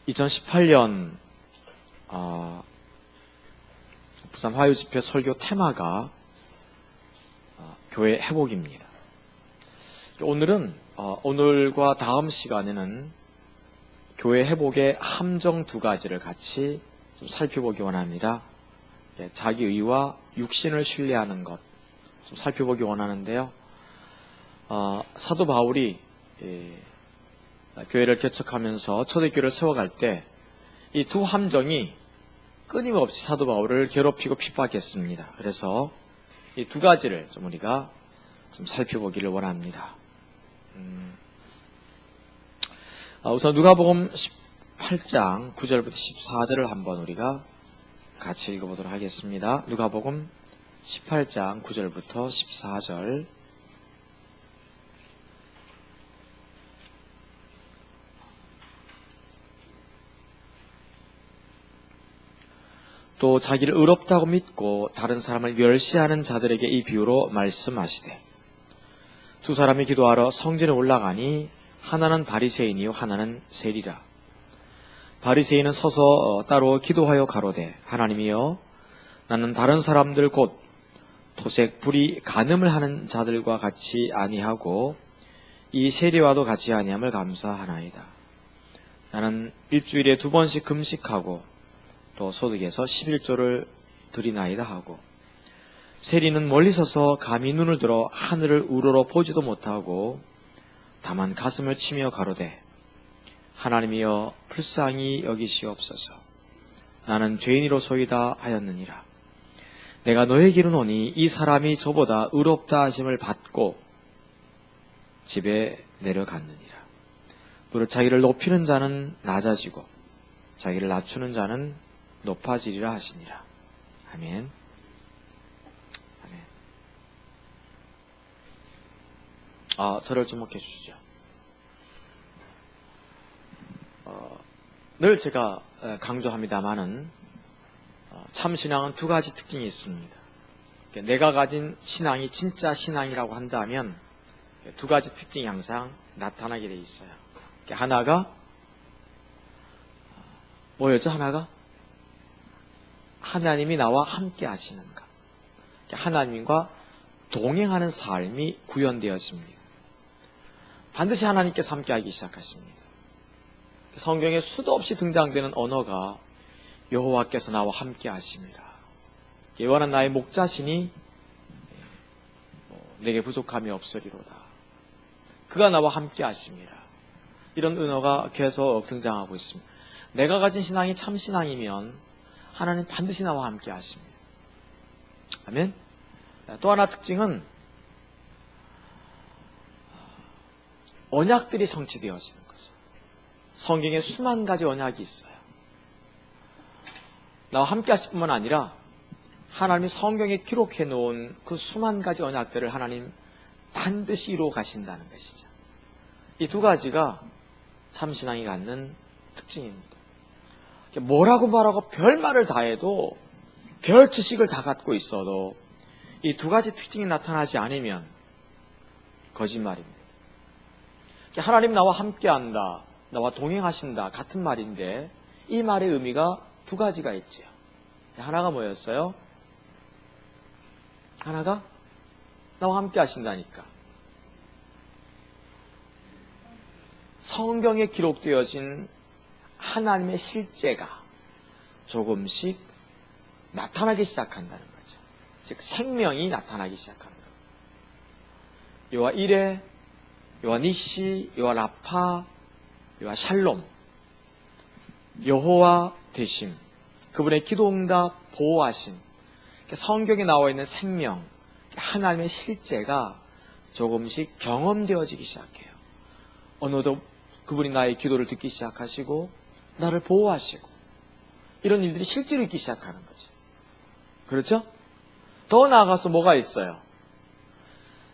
2018년 부산 화요집회 설교 테마가 교회 회복입니다. 오늘은 오늘과 다음 시간에는 교회 회복의 함정 두 가지를 같이 좀 살펴보기 원합니다. 자기의와 육신을 신뢰하는 것 좀 살펴보기 원하는데요. 사도 바울이 교회를 개척하면서 초대교회를 세워갈 때 이 두 함정이 끊임없이 사도 바울을 괴롭히고 핍박했습니다. 그래서 이 두 가지를 좀 우리가 좀 살펴보기를 원합니다. 우선 누가복음 18장 9절부터 14절을 한번 우리가 같이 읽어보도록 하겠습니다. 누가복음 18장 9절부터 14절. 또 자기를 의롭다고 믿고 다른 사람을 멸시하는 자들에게 이 비유로 말씀하시되, 두 사람이 기도하러 성전에 올라가니 하나는 바리새인이요 하나는 세리라. 바리새인은 서서 따로 기도하여 가로되, 하나님이여, 나는 다른 사람들 곧 토색 불의 간음을 하는 자들과 같이 아니하고 이 세리와도 같이 아니함을 감사하나이다. 나는 일주일에 2번씩 금식하고 또 소득에서 11조를 드리나이다 하고, 세리는 멀리 서서 감히 눈을 들어 하늘을 우러러 보지도 못하고 다만 가슴을 치며 가로되, 하나님이여 불쌍히 여기시옵소서. 나는 죄인이로소이다 하였느니라. 내가 너에게 이르노니 이 사람이 저보다 의롭다 하심을 받고 집에 내려갔느니라. 무릇 자기를 높이는 자는 낮아지고 자기를 낮추는 자는 높아지리라 하시니라. 아멘. 아멘. 저를 주목해 주시죠. 늘 제가 강조합니다마는 참신앙은 두 가지 특징이 있습니다. 내가 가진 신앙이 진짜 신앙이라고 한다면 두 가지 특징이 항상 나타나게 돼 있어요. 하나가 뭐였죠? 하나가 하나님이 나와 함께 하시는 것. 하나님과 동행하는 삶이 구현되었습니다. 반드시 하나님께서 함께 하기 시작하십니다. 성경에 수도 없이 등장되는 언어가 여호와께서 나와 함께 하심이라. 예언한 나의 목자시니 내게 부족함이 없으리로다. 그가 나와 함께 하심이라. 이런 언어가 계속 등장하고 있습니다. 내가 가진 신앙이 참 신앙이면 하나님 반드시 나와 함께 하십니다. 아멘. 또 하나 특징은 언약들이 성취되어지는 거죠. 성경에 수만 가지 언약이 있어요. 나와 함께 하실 뿐만 아니라 하나님이 성경에 기록해 놓은 그 수만 가지 언약들을 하나님 반드시 이루어 가신다는 것이죠. 이 두 가지가 참신앙이 갖는 특징입니다. 뭐라고 말하고 별말을 다 해도 별 지식을 다 갖고 있어도 이 두 가지 특징이 나타나지 않으면 거짓말입니다. 하나님 나와 함께한다, 나와 동행하신다 같은 말인데 이 말의 의미가 두 가지가 있죠. 하나가 뭐였어요? 하나가 나와 함께 하신다니까. 성경에 기록되어진 하나님의 실제가 조금씩 나타나기 시작한다는 거죠. 즉 생명이 나타나기 시작하는 거예요. 여호와 이레, 여호와 니시, 여호와 라파, 여호와 샬롬, 여호와 되심, 그분의 기도응답, 보호하심, 성경에 나와 있는 생명, 하나님의 실제가 조금씩 경험되어지기 시작해요. 어느덧 그분이 나의 기도를 듣기 시작하시고 나를 보호하시고 이런 일들이 실제로 있기 시작하는 거죠. 그렇죠? 더 나아가서 뭐가 있어요?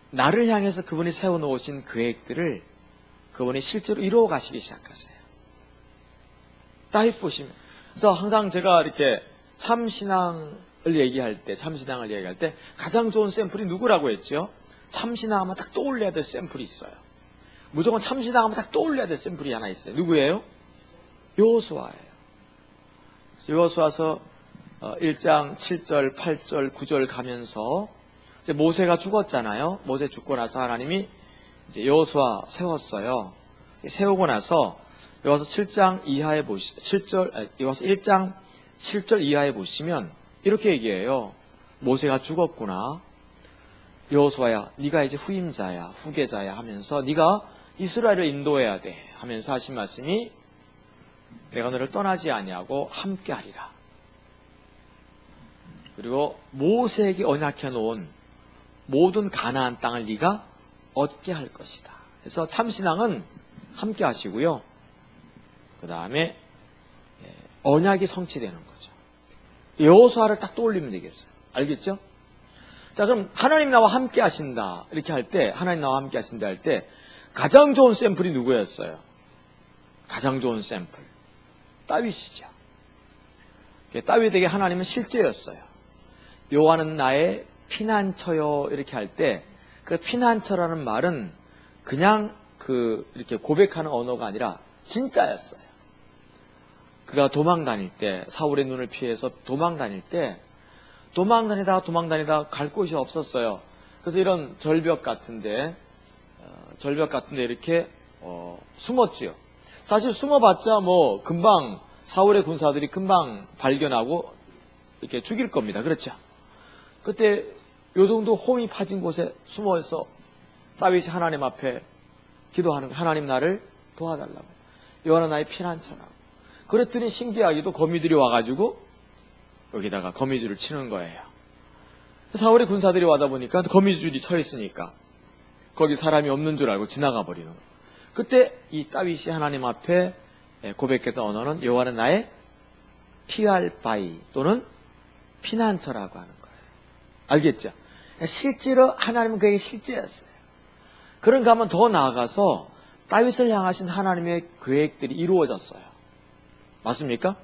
나를 향해서 그분이 세워놓으신 계획들을 그분이 실제로 이루어 가시기 시작하세요. 따위 보시면. 그래서 항상 제가 이렇게 참신앙을 얘기할 때 가장 좋은 샘플이 누구라고 했죠? 참신앙하면 딱 떠올려야 될 샘플이 있어요. 무조건 참신앙하면 딱 떠올려야 될 샘플이 하나 있어요. 누구예요? 여호수아예요. 여호수아서 1장 7절, 8절, 9절 가면서 이제 모세가 죽었잖아요. 모세 죽고 나서 하나님이 이제 여호수아 세웠어요. 세우고 나서 여호수아 7장 이하에 여호수아 1장 7절 이하에 보시면 이렇게 얘기해요. 모세가 죽었구나. 여호수아야, 네가 이제 후임자야, 후계자야 하면서 네가 이스라엘을 인도해야 돼 하면서 하신 말씀이 내가 너를 떠나지 아니하고 함께하리라. 그리고 모세에게 언약해 놓은 모든 가나안 땅을 네가 얻게 할 것이다. 그래서 참신앙은 함께 하시고요. 그 다음에 언약이 성취되는 거죠. 여호수아를 딱 떠올리면 되겠어요. 알겠죠? 자, 그럼 하나님 나와 함께 하신다 이렇게 할 때, 하나님 나와 함께 하신다 할 때 가장 좋은 샘플이 누구였어요? 가장 좋은 샘플 다윗이죠. 다윗에게 하나님은 실제였어요. 여호와는 나의 피난처요 이렇게 할 때 그 피난처라는 말은 그냥 이렇게 고백하는 언어가 아니라 진짜였어요. 그가 도망 다닐 때, 사울의 눈을 피해서 도망 다닐 때 도망다니다 갈 곳이 없었어요. 그래서 이런 절벽 같은데 이렇게 숨었지요. 사실 숨어봤자 뭐 금방 사울의 군사들이 금방 발견하고 이렇게 죽일 겁니다. 그렇죠? 그때 요 정도 홈이 파진 곳에 숨어서 다윗이 하나님 앞에 기도하는 거예요. 하나님 나를 도와달라고. 여호와는 나의 피난처라고. 그랬더니 신기하게도 거미들이 와가지고 여기다가 거미줄을 치는 거예요. 사울의 군사들이 와다 보니까 거미줄이 쳐 있으니까 거기 사람이 없는 줄 알고 지나가 버리는 거예요. 그때 이 다윗이 하나님 앞에 고백했던 언어는 여호와는 나의 피할 바위 또는 피난처라고 하는 거예요. 알겠죠? 실제로 하나님은 그에게 실제였어요. 그런가 하면 더 나아가서 다윗을 향하신 하나님의 계획들이 이루어졌어요. 맞습니까?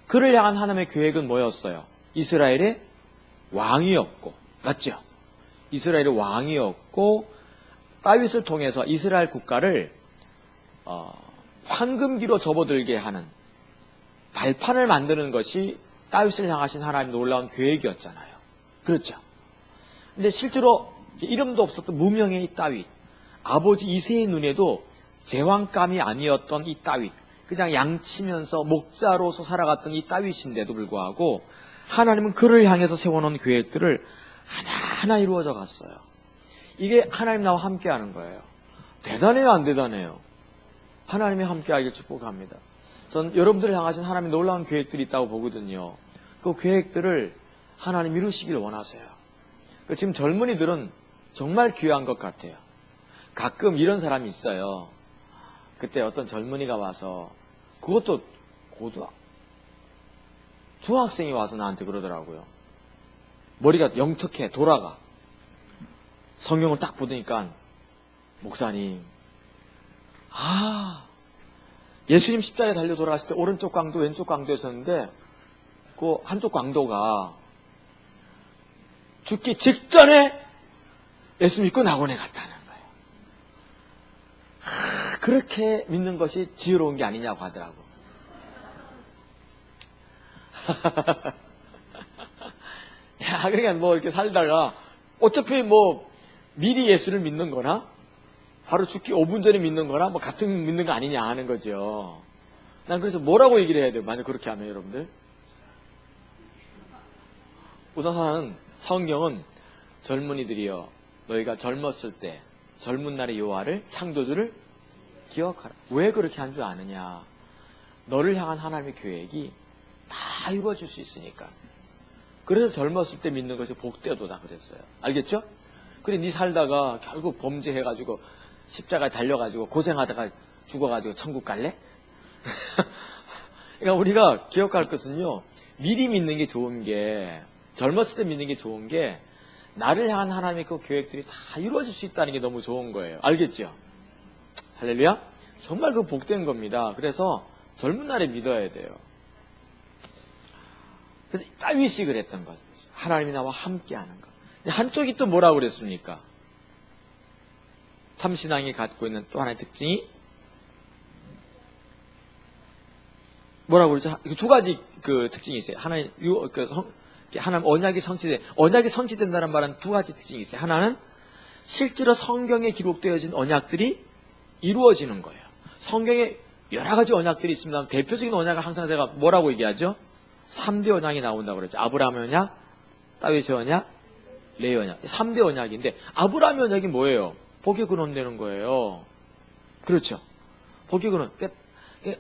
그를 향한 하나님의 계획은 뭐였어요? 이스라엘의 왕이었고, 맞죠? 이스라엘의 왕이었고 다윗을 통해서 이스라엘 국가를 황금기로 접어들게 하는 발판을 만드는 것이 다윗을 향하신 하나님의 놀라운 계획이었잖아요. 그렇죠? 근데 실제로 이름도 없었던 무명의 이 다윗, 아버지 이새의 눈에도 제왕감이 아니었던 이 다윗, 그냥 양치면서 목자로서 살아갔던 이 다윗인데도 불구하고 하나님은 그를 향해서 세워놓은 계획들을 하나하나 이루어져 갔어요. 이게 하나님 나와 함께하는 거예요. 대단해요, 안 대단해요? 하나님이 함께하길 축복합니다. 전 여러분들을 향하신 하나님의 놀라운 계획들이 있다고 보거든요. 그 계획들을 하나님 이루시길 원하세요. 지금 젊은이들은 정말 귀한 것 같아요. 가끔 이런 사람이 있어요. 그때 어떤 젊은이가 와서 그것도 중학생이 와서 나한테 그러더라고요. 머리가 영특해 돌아가. 성경을 딱 보니까 목사님, 예수님 십자가에 달려 돌아갔을 때 오른쪽 광도 왼쪽 광도였었는데 그 한쪽 광도가 죽기 직전에 예수 믿고 낙원에 갔다는 거예요. 그렇게 믿는 것이 지혜로운 게 아니냐고 하더라고. 야, 그러니까 뭐 이렇게 살다가 어차피 뭐 미리 예수를 믿는 거나 바로 죽기 5분 전에 믿는 거나 뭐 같은 믿는 거 아니냐 하는 거죠. 난 그래서 뭐라고 얘기를 해야 돼요? 만약 그렇게 하면 여러분들. 우선 하나는 성경은 젊은이들이여 너희가 젊었을 때 젊은 날의 여호와를 창조주를 기억하라. 왜 그렇게 한 줄 아느냐? 너를 향한 하나님의 계획이 다 이루어질 수 있으니까. 그래서 젊었을 때 믿는 것이 복되도다 그랬어요. 알겠죠? 그래 네 살다가 결국 범죄해가지고 십자가에 달려가지고 고생하다가 죽어가지고 천국 갈래? 그러니까 우리가 기억할 것은요, 미리 믿는 게 좋은 게, 젊었을 때 믿는 게 좋은 게 나를 향한 하나님의 그 계획들이 다 이루어질 수 있다는 게 너무 좋은 거예요. 알겠죠? 할렐루야? 정말 그 복된 겁니다. 그래서 젊은 날에 믿어야 돼요. 그래서 다윗이 그랬던 거죠. 하나님이 나와 함께하는 것. 한쪽이 또 뭐라고 그랬습니까? 참신앙이 갖고 있는 또 하나의 특징이 뭐라고 그러죠? 두 가지 그 특징이 있어요. 하나는 하나님 언약이 성취된다는 말은 두 가지 특징이 있어요. 하나는 실제로 성경에 기록되어진 언약들이 이루어지는 거예요. 성경에 여러 가지 언약들이 있습니다. 대표적인 언약을 항상 제가 뭐라고 얘기하죠? 3대 언약이 나온다고 그랬죠. 아브라함 언약, 다윗의 언약, 레위 언약. 3대 언약인데 아브라함 언약이 뭐예요? 복의 근원 되는 거예요. 그렇죠. 복의 근원. 그러니까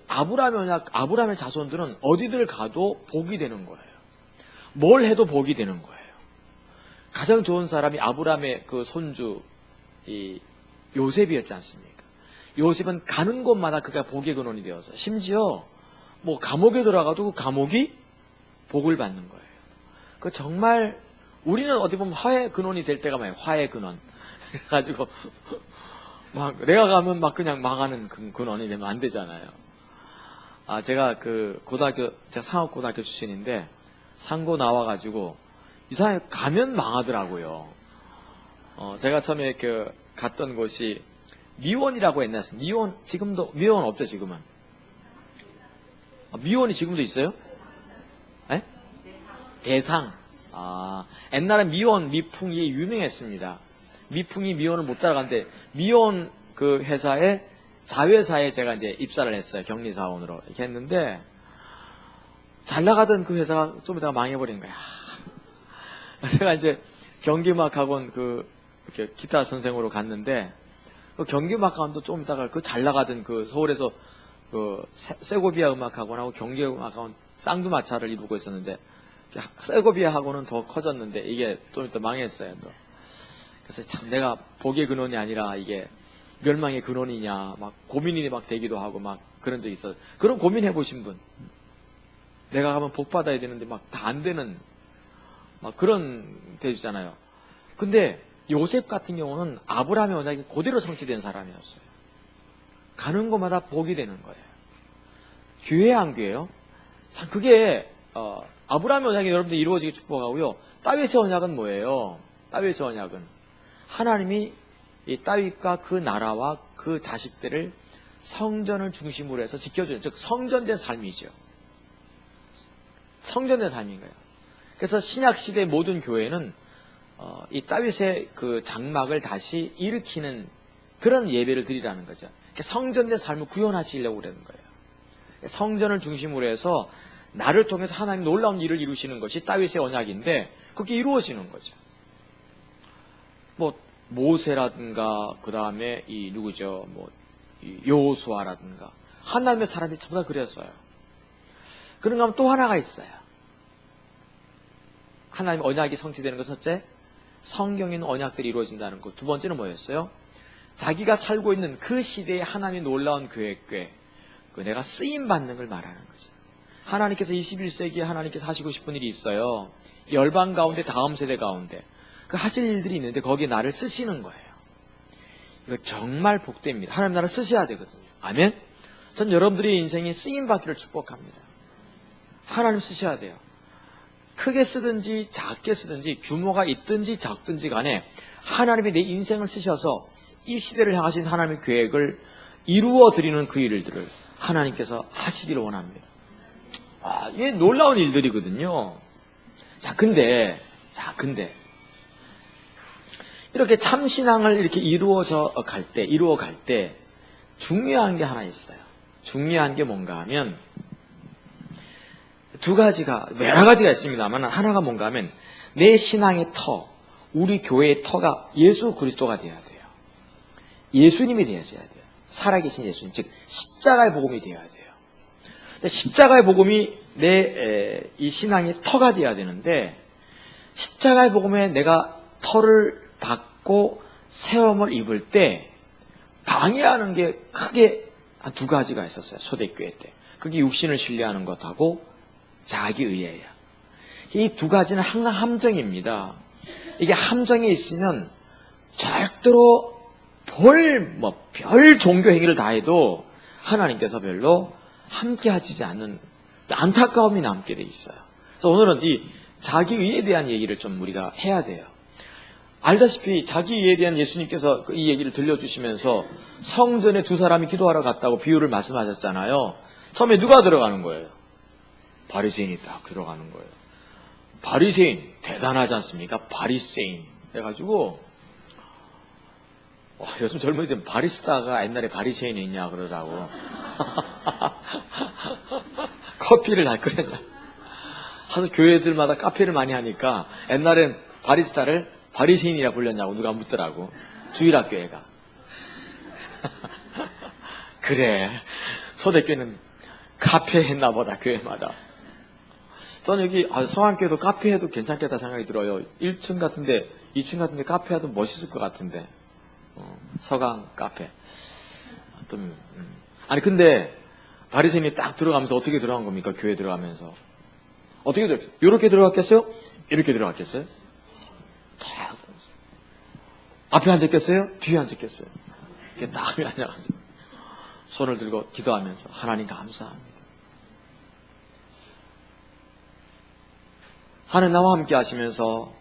아브라함의 언약, 아브라함의 자손들은 어디들 가도 복이 되는 거예요. 뭘 해도 복이 되는 거예요. 가장 좋은 사람이 아브라함의 그 손주 이 요셉이었지 않습니까? 요셉은 가는 곳마다 그가 복의 근원이 되어서 심지어 뭐 감옥에 들어가도 그 감옥이 복을 받는 거예요. 그 정말 우리는 어디 보면 화의 근원이 될 때가 많아요. 화의 근원. 그래가지고 막 내가 가면 막 그냥 망하는 근원이 되면 안 되잖아요. 제가 제가 상업고등학교 출신인데 상고 나와가지고 이상하게 가면 망하더라고요. 제가 처음에 갔던 곳이 미원이라고 옛날에 미원 지금도 미원 없죠 지금은? 미원이 지금도 있어요? 네? 대상. 옛날에 미원 미풍이 유명했습니다. 미풍이 미원을 못 따라갔는데 미원 그 회사에 자회사에 제가 이제 입사를 했어요. 격리사원으로 이렇게 했는데 잘 나가던 그 회사가 좀 이따가 망해버린 거야. 제가 이제 경기음악학원 이렇게 기타 선생으로 갔는데 그 경기음악학원도 좀 이따가 그 잘 나가던 그 서울에서 그 세고비아 음악학원하고 경기음악학원 쌍두마차를 이루고 있었는데 세고비아 학원은 더 커졌는데 이게 좀 이따 망했어요. 또. 그래서 참 내가 복의 근원이 아니라 이게 멸망의 근원이냐 막 고민이 막 되기도 하고 막 그런 적이 있어요. 그런 고민해 보신 분? 내가 가면 복 받아야 되는데 막 다 안 되는 막 그런 되잖아요. 근데 요셉 같은 경우는 아브라함의 언약이 그대로 성취된 사람이었어요. 가는 곳마다 복이 되는 거예요. 귀해요, 안 귀해요? 참 그게 아브라함의 언약이 여러분들 이루어지게 축복하고요. 다윗의 언약은 뭐예요? 다윗의 언약은 하나님이 이 다윗과 그 나라와 그 자식들을 성전을 중심으로 해서 지켜주는, 즉 성전된 삶이죠. 성전된 삶인 거예요. 그래서 신약 시대 모든 교회는 이 다윗의 그 장막을 다시 일으키는 그런 예배를 드리라는 거죠. 성전된 삶을 구현하시려고 그러는 거예요. 성전을 중심으로 해서 나를 통해서 하나님 놀라운 일을 이루시는 것이 다윗의 언약인데 그게 이루어지는 거죠. 뭐 모세라든가 그 다음에 이 누구죠? 이 여호수아라든가 하나님의 사람이 전부 다 그랬어요. 그런가 하면 또 하나가 있어요. 하나님 언약이 성취되는 것 첫째, 성경에 있는 언약들이 이루어진다는 것. 두 번째는 뭐였어요? 자기가 살고 있는 그 시대의 하나님의 놀라운 계획, 내가 쓰임받는 걸 말하는 거죠. 하나님께서 21세기에 하나님께서 하시고 싶은 일이 있어요. 열방 가운데 다음 세대 가운데 그 하실 일들이 있는데 거기에 나를 쓰시는 거예요. 이거 정말 복됩니다. 하나님 나를 쓰셔야 되거든요. 아멘? 전 여러분들의 인생이 쓰임받기를 축복합니다. 하나님 쓰셔야 돼요. 크게 쓰든지 작게 쓰든지 규모가 있든지 작든지 간에 하나님이 내 인생을 쓰셔서 이 시대를 향하신 하나님의 계획을 이루어드리는 그 일들을 하나님께서 하시기를 원합니다. 이게 놀라운 일들이거든요. 근데 이렇게 참신앙을 이렇게 이루어 갈 때 중요한 게 하나 있어요. 중요한 게 뭔가 하면 여러 가지가 있습니다만 하나가 뭔가 하면 내 신앙의 터, 우리 교회의 터가 예수 그리스도가 되어야 돼요. 예수님이 되어야 돼요. 살아계신 예수님, 즉 십자가의 복음이 되어야 돼요. 십자가의 복음이 내 이 신앙의 터가 되어야 되는데 십자가의 복음에 내가 터를 받고 세움을 입을 때 방해하는 게 크게 한 두 가지가 있었어요. 초대교회 때. 그게 육신을 신뢰하는 것하고 자기의예요. 이 두 가지는 항상 함정입니다. 이게 함정에 있으면 절대로 별 종교 행위를 다 해도 하나님께서 별로 함께 하시지 않는 안타까움이 남게 돼 있어요. 그래서 오늘은 이 자기의에 대한 얘기를 좀 우리가 해야 돼요. 알다시피 자기의에 대한 예수님께서 이 얘기를 들려주시면서 성전에 두 사람이 기도하러 갔다고 비유를 말씀하셨잖아요. 처음에 누가 들어가는 거예요? 바리새인이 딱 들어가는 거예요. 바리새인 대단하지 않습니까? 바리새인 해가지고 요즘 젊은이들은 바리스타가 옛날에 바리새인이 있냐 그러더라고. 커피를 잘 끓였냐. 하도 교회들마다 카페를 많이 하니까 옛날엔 바리스타를 바리새인이라 불렸냐고 누가 묻더라고. 주일학교애가. 그래. 초대교회는 카페 했나 보다, 교회마다. 저는 여기 성안교회도 카페 해도 괜찮겠다 생각이 들어요. 1층 같은데 2층 같은데 카페 해도 멋있을 것 같은데. 서강 카페. 아니 근데 바리새인이 딱 들어가면서 어떻게 들어간 겁니까? 교회 들어가면서 어떻게 들어갔어요? 이렇게 들어갔겠어요? 이렇게 들어갔겠어요? 딱 앞에 앉았겠어요? 뒤에 앉았겠어요? 이게 딱 앉아가지고 손을 들고 기도하면서 하나님 감사합니다. 하나님 나와 함께 하시면서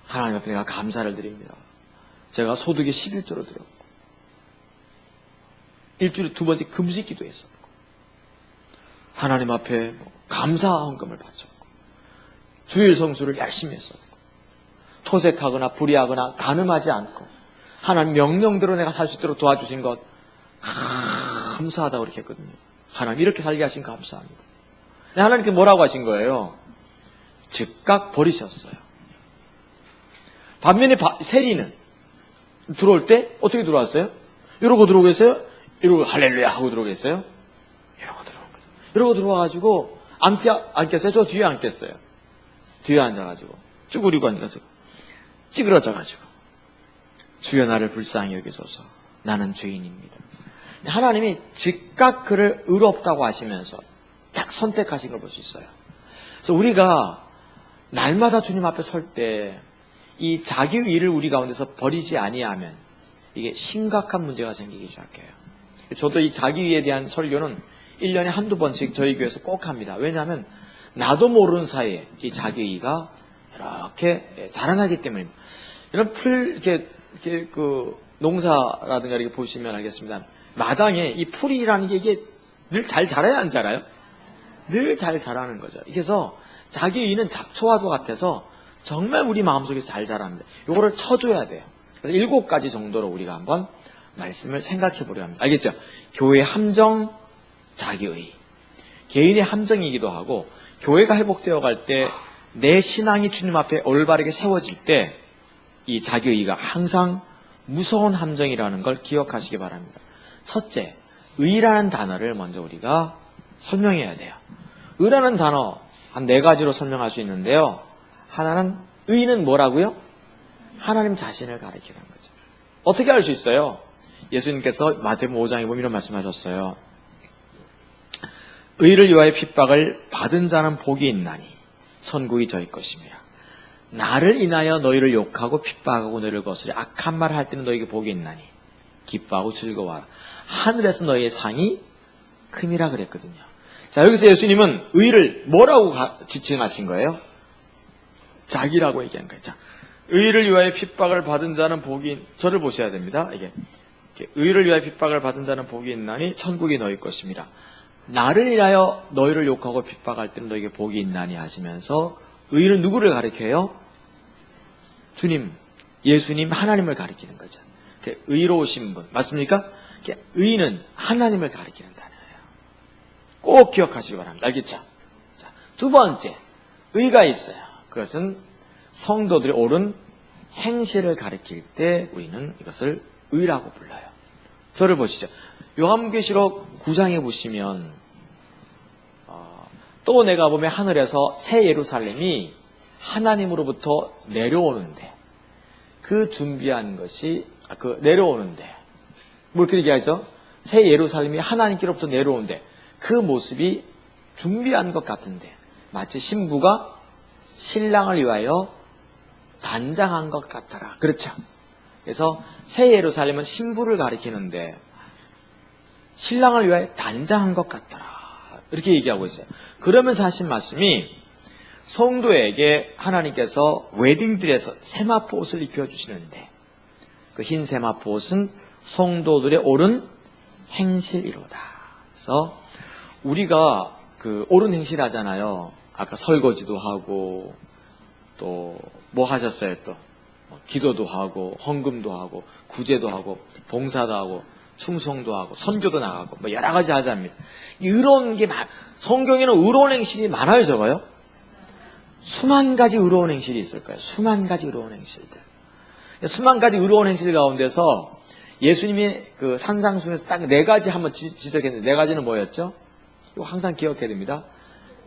하나님 앞에 내가 감사를 드립니다. 제가 소득의 11조를 드렸고 일주일에 2번째 금식 기도했었고 하나님 앞에 감사 헌금을 바쳤고 주일 성수를 열심히 했었고 토색하거나 불의하거나 간음하지 않고 하나님 명령대로 내가 살 수 있도록 도와주신 것 감사하다고 그렇게 했거든요. 하나님 이렇게 살게 하신 거 감사합니다. 하나님께 뭐라고 하신 거예요? 즉각 버리셨어요. 반면에 세리는 들어올 때 어떻게 들어왔어요? 이러고 들어오겠어요? 이러고 할렐루야 하고 들어오겠어요? 이러고 들어온 거죠. 이러고 들어와가지고 앉겠어요? 저 뒤에 앉겠어요. 뒤에 앉아가지고 쭈그리고 앉아가지고 찌그러져가지고 주여 나를 불쌍히 여기소서 나는 죄인입니다. 하나님이 즉각 그를 의롭다고 하시면서 딱 선택하신 걸 볼 수 있어요. 그래서 우리가 날마다 주님 앞에 설 때 이 자기 의를 우리 가운데서 버리지 아니하면 이게 심각한 문제가 생기기 시작해요. 저도 이 자기 의에 대한 설교는 1년에 한두 번씩 저희 교회에서 꼭 합니다. 왜냐하면 나도 모르는 사이에 이 자기 의가 이렇게 자라나기 때문입니다. 이런 이렇게 그 농사라든가 이렇게 보시면 알겠습니다. 마당에 이 풀이라는 게 이게 늘 잘 자라야 안 자라요? 늘 잘 자라는 거죠. 그래서 자기 의는 잡초와도 같아서 정말 우리 마음속에 잘 자랍니다. 이거를 쳐줘야 돼요. 그래서 7가지 정도로 우리가 한번 말씀을 생각해 보려 합니다. 알겠죠? 교회 함정, 자기의. 개인의 함정이기도 하고 교회가 회복되어 갈 때 내 신앙이 주님 앞에 올바르게 세워질 때 이 자기의가 항상 무서운 함정이라는 걸 기억하시기 바랍니다. 첫째, 의라는 단어를 먼저 우리가 설명해야 돼요. 의라는 단어 한 4가지로 설명할 수 있는데요. 하나는 의는 뭐라고요? 하나님 자신을 가리키는 거죠. 어떻게 알 수 있어요? 예수님께서 마태복음 5장에 보면 이런 말씀하셨어요. 의를 위하여 핍박을 받은 자는 복이 있나니 천국이 저희 것입니다. 나를 인하여 너희를 욕하고 핍박하고 너희를 거스려 악한 말을 할 때는 너희에게 복이 있나니 기뻐하고 즐거워하라. 하늘에서 너희의 상이 큼이라 그랬거든요. 자, 여기서 예수님은 의를 뭐라고 지칭하신 거예요? 자기라고 얘기한 거예요. 자, 의를 위하여 핍박을 받은 자는 복이, 저를 보셔야 됩니다. 이게 의를 위하여 핍박을 받은 자는 복이 있나니 천국이 너희 것입니다. 나를 인하여 너희를 욕하고 핍박할 때는 너희에게 복이 있나니 하시면서 의는 누구를 가리켜요? 주님, 예수님, 하나님을 가리키는 거죠. 의로우신 분 맞습니까? 의는 하나님을 가리키는 단어예요. 꼭 기억하시기 바랍니다. 알겠죠? 자, 두 번째, 의가 있어요. 그것은 성도들이 옳은 행실을 가리킬 때 우리는 이것을 의라고 불러요. 저를 보시죠. 요한계시록 9장에 보시면 또 내가 보면 하늘에서 새 예루살렘이 하나님으로부터 내려오는데 그 준비한 것이 내려오는데 뭐 이렇게 얘기하죠? 새 예루살렘이 하나님께로부터 내려오는데 그 모습이 준비한 것 같은데 마치 신부가 신랑을 위하여 단장한 것 같더라. 그렇죠? 그래서 새 예루살렘은 신부를 가리키는데 신랑을 위하여 단장한 것 같더라. 이렇게 얘기하고 있어요. 그러면서 하신 말씀이 성도에게 하나님께서 웨딩드레스 세마포 옷을 입혀주시는데 그 흰 세마포 옷은 성도들의 옳은 행실이로다. 그래서 우리가 옳은 행실 하잖아요. 아까 설거지도 하고, 또, 뭐 하셨어요, 또? 기도도 하고, 헌금도 하고, 구제도 하고, 봉사도 하고, 충성도 하고, 선교도 나가고, 뭐 여러 가지 하자입니다. 의로운 게 성경에는 의로운 행실이 많아요, 적어요? 수만 가지 의로운 행실이 있을 거예요. 수만 가지 의로운 행실들. 수만 가지 의로운 행실 가운데서 예수님이 그 산상수에서 딱 4가지 한번 지적했는데, 4가지는 뭐였죠? 이거 항상 기억해야 됩니다.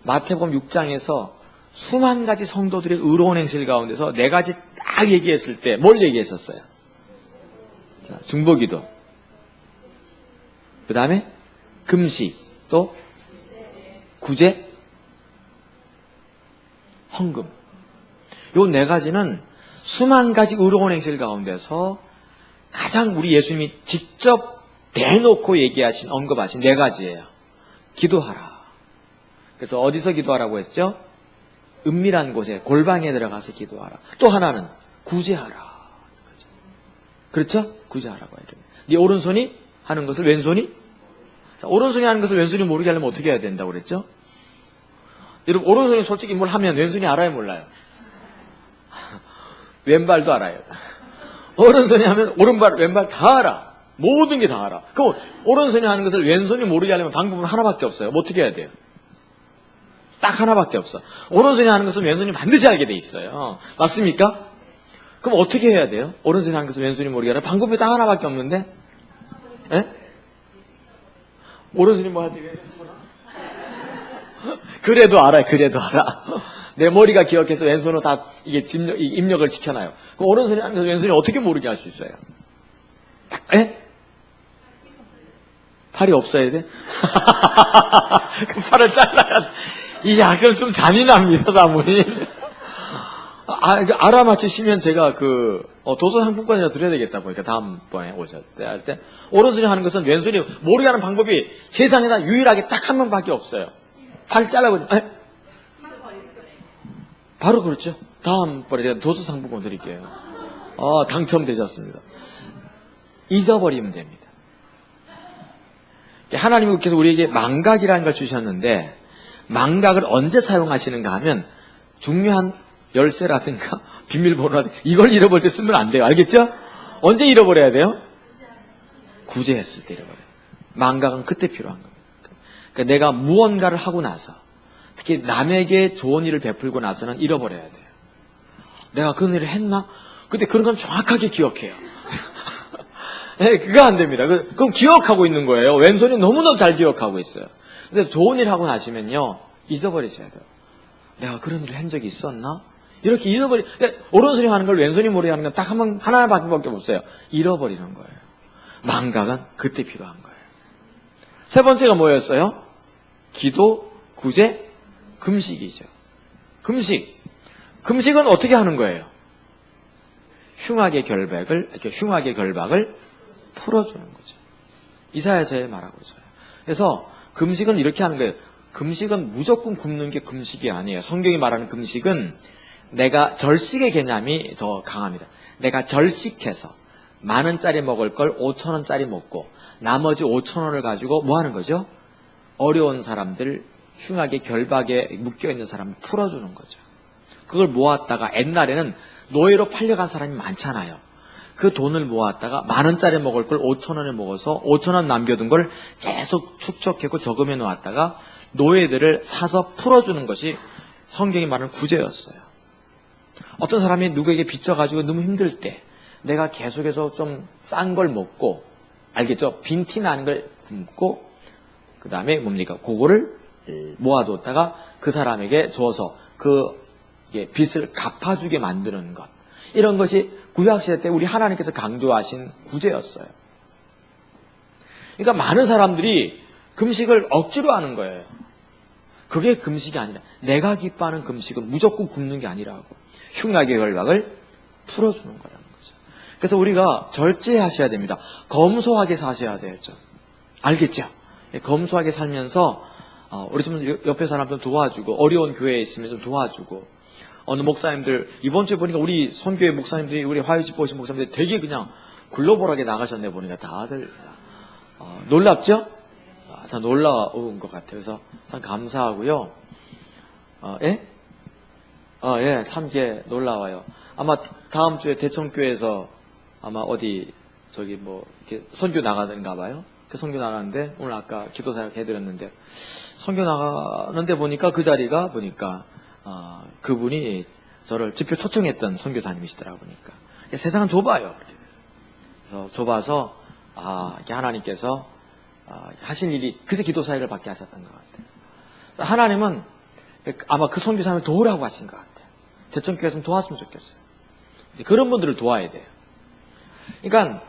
마태복음 6장에서 수만 가지 성도들의 의로운 행실 가운데서 4가지 딱 얘기했을 때 뭘 얘기했었어요? 자, 중보기도, 그 다음에 금식, 또 구제, 헌금. 요 4가지는 수만 가지 의로운 행실 가운데서 가장 우리 예수님이 직접 대놓고 얘기하신, 언급하신 4가지예요. 기도하라. 그래서 어디서 기도하라고 했죠? 은밀한 곳에, 골방에 들어가서 기도하라. 또 하나는 구제하라. 그렇죠? 구제하라고 얘기합니다. 네 오른손이 하는 것을 왼손이? 자, 오른손이 하는 것을 왼손이 모르게 하려면 어떻게 해야 된다고 그랬죠? 여러분, 오른손이 솔직히 뭘 하면 왼손이 알아요, 몰라요? 왼발도 알아요. 오른손이 하면 오른발, 왼발 다 알아. 모든 게 다 알아. 그럼 오른손이 하는 것을 왼손이 모르게 하려면 방법은 하나밖에 없어요. 뭐 어떻게 해야 돼요? 딱 하나밖에 없어. 오른손이 하는 것은 왼손이 반드시 알게 돼 있어요. 맞습니까? 그럼 어떻게 해야 돼요? 오른손이 하는 것을 왼손이 모르게 하려면 방법이 딱 하나밖에 없는데? 예? 오른손이 뭐 하지? 그래도 알아요. 그래도 알아. 내 머리가 기억해서 왼손으로 다 이게 입력을 시켜놔요. 그럼 오른손이 하는 것을 왼손이 어떻게 모르게 할 수 있어요? 예? 팔이 없어야 돼? 그 팔을 잘라야 돼. 이 약점 좀 잔인합니다, 사모님. 알아맞히시면 제가 도서 상품권이라 드려야 되겠다 보니까 다음번에 오셨을 때 할 때. 오른손이 하는 것은 왼손이 모르게 하는 방법이 세상에서 유일하게 딱 한 명밖에 없어요. 팔 잘라버리면, 바로 그렇죠. 다음번에 제가 도서 상품권 드릴게요. 당첨되셨습니다. 잊어버리면 됩니다. 하나님께서 우리에게 망각이라는 걸 주셨는데, 망각을 언제 사용하시는가 하면 중요한 열쇠라든가 비밀번호라든가 이걸 잃어버릴 때 쓰면 안 돼요. 알겠죠? 언제 잃어버려야 돼요? 구제했을 때 잃어버려요. 망각은 그때 필요한 겁니다. 그러니까 내가 무언가를 하고 나서, 특히 남에게 좋은 일을 베풀고 나서는 잃어버려야 돼요. 내가 그런 일을 했나? 근데 그런 건 정확하게 기억해요. 네, 그거 안 됩니다. 그럼 기억하고 있는 거예요. 왼손이 너무너무 잘 기억하고 있어요. 근데 좋은 일 하고 나시면요, 잊어버리셔야 돼요. 내가 그런 일을 한 적이 있었나? 이렇게 그러니까 오른손이 하는 걸 왼손이 모르게 하는 건 딱 하나밖에 없어요. 잃어버리는 거예요. 망각은 그때 필요한 거예요. 세 번째가 뭐였어요? 기도, 구제, 금식이죠. 금식은 어떻게 하는 거예요? 흉악의 결박을 풀어주는 거죠. 이사야서에 말하고 있어요. 그래서 금식은 이렇게 하는 거예요. 금식은 무조건 굶는 게 금식이 아니에요. 성경이 말하는 금식은 내가 절식의 개념이 더 강합니다. 내가 절식해서 10,000원짜리 먹을 걸 5,000원짜리 먹고 나머지 5,000원을 가지고 뭐 하는 거죠? 어려운 사람들, 흉악의 결박에 묶여있는 사람을 풀어주는 거죠. 그걸 모았다가 옛날에는 노예로 팔려간 사람이 많잖아요. 그 돈을 모았다가 10,000원짜리 먹을 걸 5,000원에 먹어서 5,000원 남겨둔 걸 계속 축적하고 저금해 놓았다가 노예들을 사서 풀어주는 것이 성경이 말하는 구제였어요. 어떤 사람이 누구에게 빚져가지고 너무 힘들 때 내가 계속해서 좀 싼 걸 먹고, 알겠죠? 빈티 나는 걸 굶고, 그 다음에 뭡니까? 그거를 모아뒀다가 그 사람에게 줘서 그 빚을 갚아주게 만드는 것. 이런 것이 구약시대 때 우리 하나님께서 강조하신 구제였어요. 그러니까 많은 사람들이 금식을 억지로 하는 거예요. 그게 금식이 아니라, 내가 기뻐하는 금식은 무조건 굶는 게 아니라고. 흉악의 결박을 풀어주는 거라는 거죠. 그래서 우리가 절제하셔야 됩니다. 검소하게 사셔야 되죠. 알겠죠? 검소하게 살면서 우리 좀 옆에 사람 좀 도와주고, 어려운 교회에 있으면 좀 도와주고, 어느 목사님들, 이번 주에 보니까 우리 선교회 목사님들이, 우리 화요집 보신 목사님들이 되게 그냥 글로벌하게 나가셨네 보니까 다들 놀랍죠? 참 놀라운 것 같아요. 그래서 참 감사하고요. 예? 예, 참 이게 놀라워요. 아마 다음 주에 대청교회에서 아마 어디 이렇게 선교 나가는가 봐요. 그 선교 나가는데 오늘 아까 기도 사역 해드렸는데 선교 나가는데 보니까 그 자리가 보니까 그분이 저를 집회 초청했던 선교사님이시더라고 보니까. 세상은 좁아요. 그래서 좁아서 이렇게 하나님께서 하실 일이 그새 기도 사역을 받게 하셨던 것 같아요. 하나님은 아마 그 선교사님을 도우라고 하신 것 같아요. 대청교회에서 좀 도왔으면 좋겠어요. 그런 분들을 도와야 돼요. 그러니까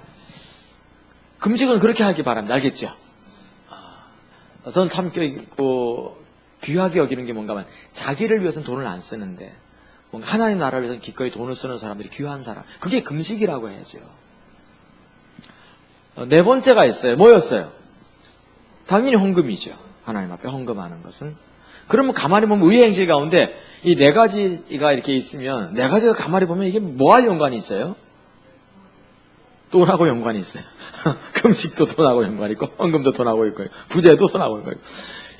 금식은 그렇게 하기 바랍니다. 알겠죠? 저는 참 귀하게 여기는 게 뭔가 하면 자기를 위해서는 돈을 안 쓰는데 뭔가 하나님 나라를 위해서는 기꺼이 돈을 쓰는 사람들이 귀한 사람. 그게 금식이라고 해야죠. 네 번째가 있어요. 뭐였어요? 당연히 헌금이죠. 하나님 앞에 헌금하는 것은. 그러면 가만히 보면 의의 행실 가운데 이 네 가지가 이렇게 있으면 네 가지가 가만히 보면 이게 뭐할 연관이 있어요? 돈하고 연관이 있어요. 금식도 돈하고 연관이 있고 헌금도 돈하고 있고 부재도 돈하고 연관이 있고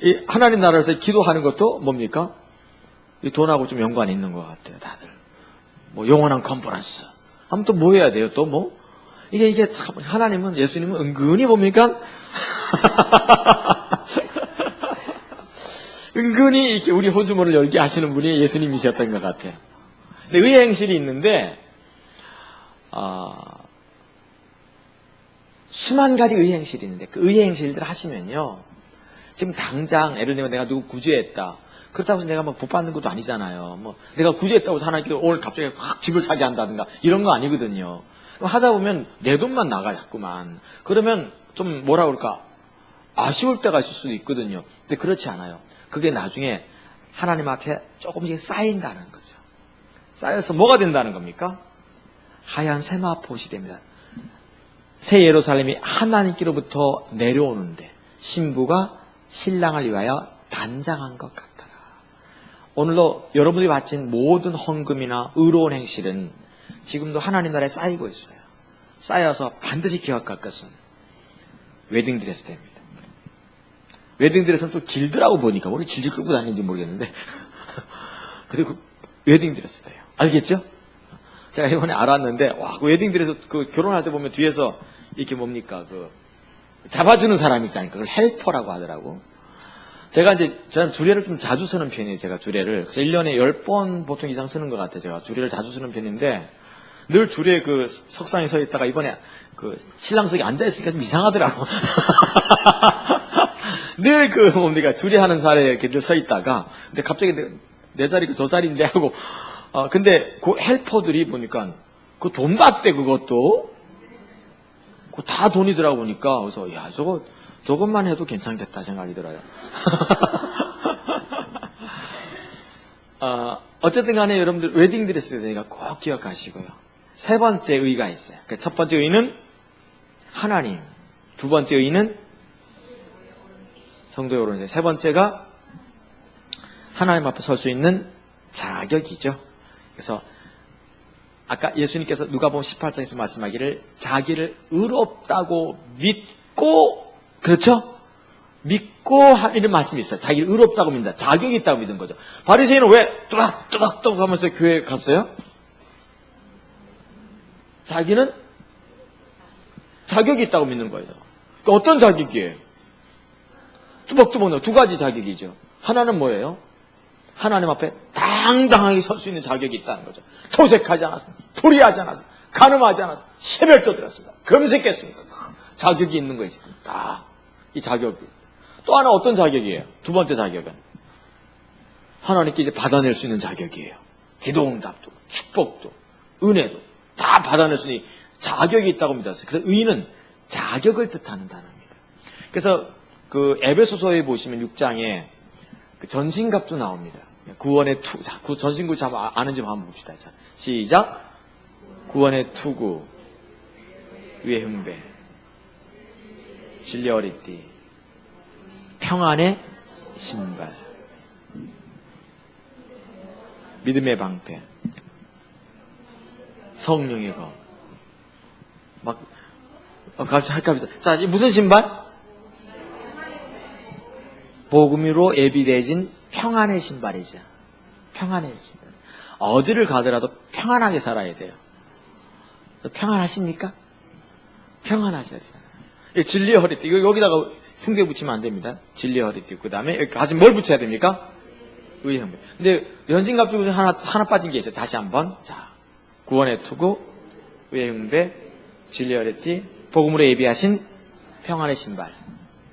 이 하나님 나라에서 기도하는 것도 뭡니까? 이 돈하고 좀 연관이 있는 것 같아요. 다들 뭐 영원한 컨퍼런스 하면 또 뭐 해야 돼요? 또 뭐? 이게 참 하나님은 예수님은 은근히 뭡니까? 은근히 이렇게 우리 호주머니를 열게 하시는 분이 예수님이셨던 것 같아요. 근데 의의 행실이 있는데 수만 가지 의의 행실이 있는데 그 의의 행실들을 하시면요. 지금 당장 예를 들면 내가 누구 구제했다. 그렇다고 해서 내가 막 복 받는 것도 아니잖아요. 뭐 내가 구제했다고 해서 하나님께서 오늘 갑자기 확 집을 사게 한다든가 이런 거 아니거든요. 하다 보면 내 돈만 나가 자꾸만. 그러면 좀 뭐라 그럴까 아쉬울 때가 있을 수도 있거든요. 근데 그렇지 않아요. 그게 나중에 하나님 앞에 조금씩 쌓인다는 거죠. 쌓여서 뭐가 된다는 겁니까? 하얀 세마포시 됩니다. 새 예루살렘이 하나님께로부터 내려오는데 신부가 신랑을 위하여 단장한 것 같더라. 오늘도 여러분들이 바친 모든 헌금이나 의로운 행실은 지금도 하나님 나라에 쌓이고 있어요. 쌓여서 반드시 기억할 것은 웨딩드레스 됩니다. 웨딩드레스는 또 길더라고 보니까 우리 질질 끌고 다니는지 모르겠는데 그리고 웨딩드레스 돼요. 알겠죠? 제가 이번에 알았는데 그 웨딩드레스 결혼할 때 보면 뒤에서 이렇게 뭡니까 잡아주는 사람이 있잖아요. 그걸 헬퍼라고 하더라고. 저는 주례를 좀 자주 쓰는 편이에요. 제가 주례를. 그래서 1년에 10번 보통 이상 쓰는 것 같아요. 제가 주례를 자주 쓰는 편인데 늘 주례 석상에 서 있다가 이번에 신랑석에 앉아있으니까 좀 이상하더라고. 늘 주례하는 사례에 이렇게 늘 서 있다가 근데 갑자기 내 자리 저 자리인데 하고 근데 그 헬퍼들이 보니까 그 돈 받대 그것도 다 돈이더라고 보니까 그래서 야 저것만 해도 괜찮겠다 생각이 들어요. 어쨌든 간에 여러분들 웨딩드레스에 대해서 꼭 기억하시고요. 세 번째 의의가 있어요. 첫 번째 의의는 하나님, 두 번째 의의는 성도의 오른쪽, 세 번째가 하나님 앞에 설 수 있는 자격이죠. 그래서 아까 예수님께서 누가복음 18장에서 말씀하기를 자기를 의롭다고 믿고 그렇죠? 믿고 이런 말씀이 있어요. 자기를 의롭다고 믿는다. 자격이 있다고 믿은 거죠. 바리새인은 왜 뚜락뚜락 하면서 교회에 갔어요? 자기는 자격이 있다고 믿는 거예요. 그러니까 어떤 자격이에요? 뚜벅뚜벅 두 가지 자격이죠. 하나는 뭐예요? 하나님 앞에 당당하게 설 수 있는 자격이 있다는 거죠. 토색하지 않았습니다. 불의하지 않았습니다. 간음하지 않았습니다. 새벽도 들었습니다. 금식했습니다. 자격이 있는 거예요. 다 이 자격이. 또 하나 어떤 자격이에요? 두 번째 자격은 하나님께 이제 받아낼 수 있는 자격이에요. 기도응답도, 축복도, 은혜도 다 받아낼 수 있는 자격이 있다고 믿었어요. 그래서 의는 자격을 뜻하는 단어입니다. 그래서 에베소서에 보시면 6장에 전신갑주 나옵니다. 구원의 투구. 자, 전신구 참 아는지 한번 봅시다. 자, 시작. 구원의 투구, 위의 흥배, 진리 어리띠, 평안의 신발, 믿음의 방패, 성령의 검. 갑자기 할까 보자. 자, 무슨 신발? 복음으로 예비되어진 평안의 신발이죠. 평안의 신발. 어디를 가더라도 평안하게 살아야 돼요. 평안하십니까? 평안하셔야 돼요. 진리의 허리띠. 이거 여기다가 흉배 붙이면 안 됩니다. 진리의 허리띠. 그 다음에 여기 가슴 뭘 붙여야 됩니까? 의의 흉배. 근데 연신갑주 중에 하나 빠진 게 있어요. 다시 한번. 자, 구원의 투구, 의의 흉배, 진리의 허리띠, 복음으로 예비하신 평안의 신발,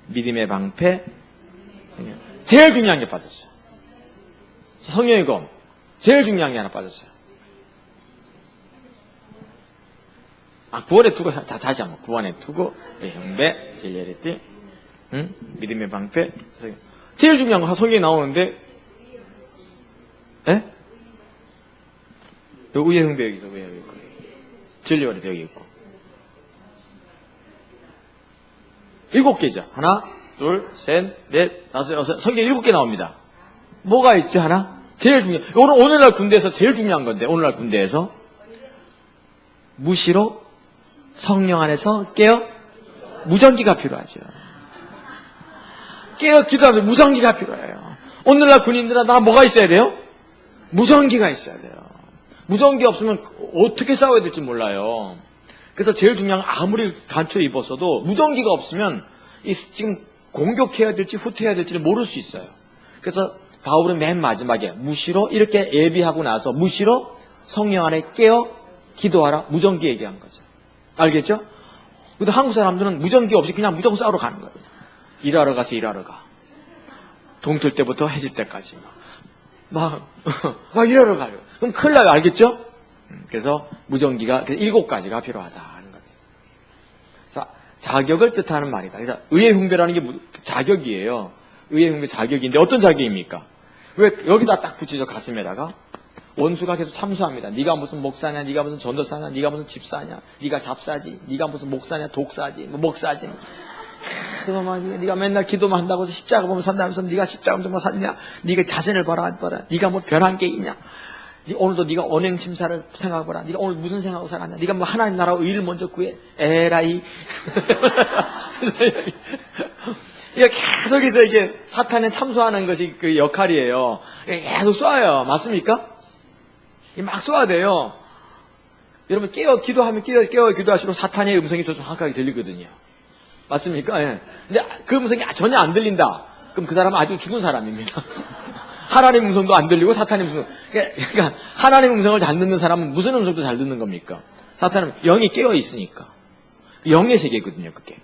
믿음의 방패. 제일 중요한 게 빠졌어요. 성령의 검. 제일 중요한 게 하나 빠졌어요. 구원의 투구. 다시 한번. 구원의 투구, 의의 흉배, 진리의 허리띠, 믿음의 방패. 제일 중요한 거 성경에 나오는데, 예? 의의 흉배 여기 있어. 의의 흉배. 진리의 허리띠 여기 있고. 7개죠. 하나, 둘, 셋, 넷, 다섯, 여섯. 성경 7개 나옵니다. 뭐가 있지, 하나? 제일 중요한, 오늘날 군대에서 제일 중요한 건데, 오늘날 군대에서. 무시로 성령 안에서 깨어 무전기가 필요하죠. 깨어 기도하면서 무전기가 필요해요. 오늘날 군인들은 다 뭐가 있어야 돼요? 무전기가 있어야 돼요. 무전기 없으면 어떻게 싸워야 될지 몰라요. 그래서 제일 중요한 건 아무리 간초에 입었어도 무전기가 없으면 지금 공격해야 될지 후퇴해야 될지를 모를 수 있어요. 그래서 바울은 맨 마지막에 무시로 이렇게 예비하고 나서 무시로 성령 안에 깨어 기도하라 무전기 얘기한 거죠. 알겠죠? 근데 한국 사람들은 무전기 없이 그냥 무조건 싸우러 가는 거예요. 일하러 가서 일하러 가. 동틀 때부터 해질 때까지 막 일하러 가요. 그럼 큰일 나요. 알겠죠? 그래서 무전기가 7가지가 필요하다 하는 거예요. 자, 자격을 뜻하는 말이다. 그래서 의의 흉배라는 게 자격이에요. 의의 흉배 자격인데 어떤 자격입니까? 왜 여기다 딱 붙이죠? 가슴에다가. 원수가 계속 참수합니다. 네가 무슨 목사냐, 네가 무슨 전도사냐, 네가 무슨 집사냐, 네가 잡사지, 네가 무슨 목사냐, 독사지, 목사지. 네가 맨날 기도만 한다고 해서 십자가 보면 산다면서 네가 십자가 보면 살냐? 네가 자신을 봐라, 안 봐라. 네가 뭐 변한 게 있냐? 오늘도 네가 언행 심사를 생각해봐라. 네가 오늘 무슨 생각하고 살았냐? 네가 뭐 하나님 나라 의를 먼저 구해. 에라이. 이게 계속해서 이게 사탄에 참수하는 것이 그 역할이에요. 계속 쏴요. 맞습니까? 막 쏴야 돼요. 여러분 깨어 기도하면 깨어 기도하시고 사탄의 음성이 좀 정확하게 들리거든요. 맞습니까? 예. 근데 그 음성이 전혀 안 들린다. 그럼 그 사람은 아주 죽은 사람입니다. 하나님 음성도 안 들리고 사탄의 음성. 그러니까 하나님 음성을 잘 듣는 사람은 무슨 음성도 잘 듣는 겁니까? 사탄은 영이 깨어 있으니까. 영의 세계거든요, 그게.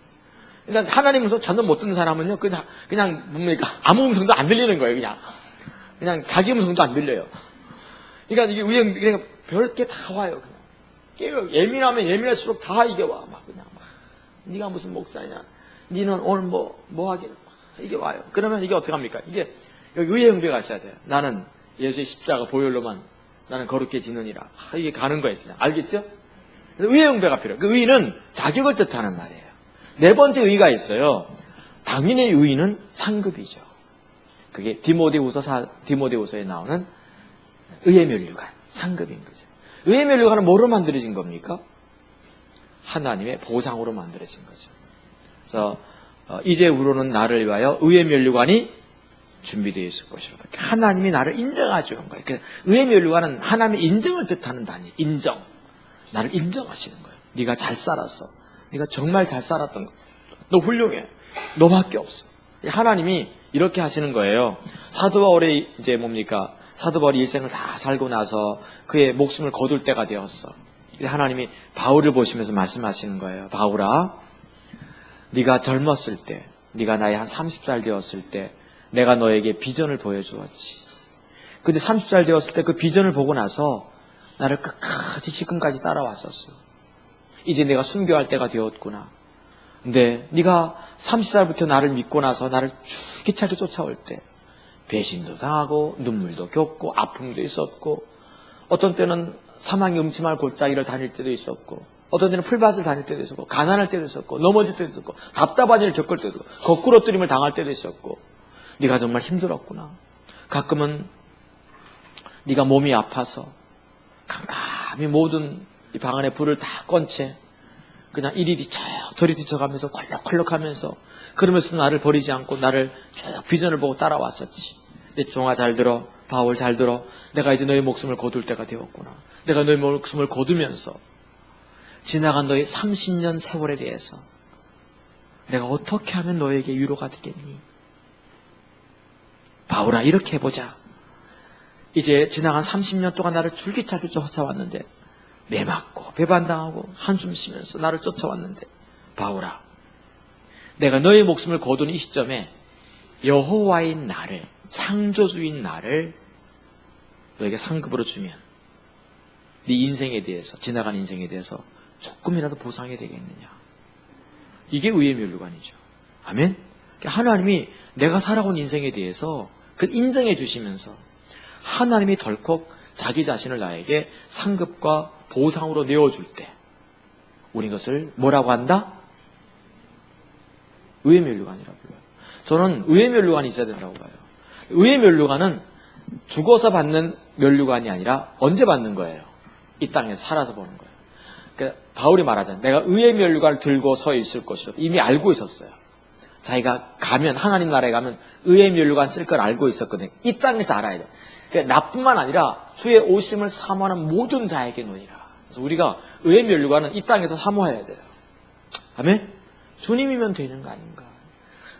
그러니까 하나님 음성 전혀 못 듣는 사람은요, 그냥 뭡니까? 아무 음성도 안 들리는 거예요, 그냥 자기 음성도 안 들려요. 그러니까 이게 그냥 별게 다 와요, 그냥. 깨어 예민하면 예민할수록 다 이게 와, 그냥 네가 무슨 목사냐? 네는 오늘 뭐 하긴 이게 와요. 그러면 이게 어떻게 합니까? 이게 의의 흉배가 있어야 돼요. 나는 예수의 십자가 보혈로만 나는 거룩해지느니라. 이게 가는 거예요, 그냥. 알겠죠? 의의 흉배가 필요해요. 그 의는 자격을 뜻하는 말이에요. 4번째 의가 있어요. 당연히 의는 상급이죠. 그게 디모데후서에 나오는 의의 면류관, 상급인 거죠. 의의 면류관은 뭐로 만들어진 겁니까? 하나님의 보상으로 만들어진 거죠. 그래서 이제후로는 나를 위하여 의의 면류관이 준비되어 있을 것이로다. 하나님이 나를 인정해 주는 거예요. 의의 면류관은 하나님의 인정을 뜻하는 단위. 인정. 나를 인정하시는 거예요. 네가 잘 살았어. 네가 정말 잘 살았던 거. 너 훌륭해. 너밖에 없어. 하나님이 이렇게 하시는 거예요. 사도 바울의 이제 뭡니까? 사도 바울이 일생을 다 살고 나서 그의 목숨을 거둘 때가 되었어. 하나님이 바울을 보시면서 말씀하시는 거예요. 바울아, 네가 젊었을 때, 네가 나이 한 30살 되었을 때 내가 너에게 비전을 보여주었지. 근데 30살 되었을 때 그 비전을 보고 나서 나를 끝까지 지금까지 따라왔었어. 이제 내가 순교할 때가 되었구나. 근데 네가 30살부터 나를 믿고 나서 나를 줄기차게 쫓아올 때 배신도 당하고 눈물도 겪고 아픔도 있었고 어떤 때는 사망의 음침할 골짜기를 다닐 때도 있었고 어떤 때는 풀밭을 다닐 때도 있었고 가난할 때도 있었고 넘어질 때도 있었고 답답한 일을 겪을 때도 있고 거꾸로 뜨림을 당할 때도 있었고 네가 정말 힘들었구나. 가끔은 네가 몸이 아파서 캄캄히 모든 이 방 안에 불을 다 건 채 그냥 이리 뒤쳐 저리 뒤쳐가면서 콜록콜록하면서 그러면서 나를 버리지 않고 나를 쭉 비전을 보고 따라왔었지. 내 종아 잘 들어, 바울 잘 들어. 내가 이제 너의 목숨을 거둘 때가 되었구나. 내가 너의 목숨을 거두면서 지나간 너의 30년 세월에 대해서 내가 어떻게 하면 너에게 위로가 되겠니? 바울아, 이렇게 해보자. 이제 지나간 30년 동안 나를 줄기차게 쫓아왔는데 매 맞고 배반당하고 한숨 쉬면서 나를 쫓아왔는데 바울아, 내가 너의 목숨을 거둔 이 시점에 여호와인 나를, 창조주인 나를 너에게 상급으로 주면 네 인생에 대해서, 지나간 인생에 대해서 조금이라도 보상이 되겠느냐. 이게 의의 면류관이죠. 아멘? 하나님이 내가 살아온 인생에 대해서 그걸 인정해 주시면서 하나님이 덜컥 자기 자신을 나에게 상급과 보상으로 내어줄 때 우린 것을 뭐라고 한다? 의의 면류관이라고 불러요. 저는 의의 면류관이 있어야 된다고 봐요. 의의 면류관은 죽어서 받는 면류관이 아니라 언제 받는 거예요? 이 땅에서 살아서 보는 거예요. 그러니까 바울이 말하잖아요. 내가 의의 면류관을 들고 서 있을 것이라. 이미 알고 있었어요. 자기가 가면, 하나님 나라에 가면 의의 면류관 쓸 걸 알고 있었거든요. 이 땅에서 알아야 돼요. 그러니까 나뿐만 아니라 주의 오심을 사모하는 모든 자에게 노니라. 그래서 우리가 의의 면류관은 이 땅에서 사모해야 돼요. 아멘? 주님이면 되는 거 아닌가.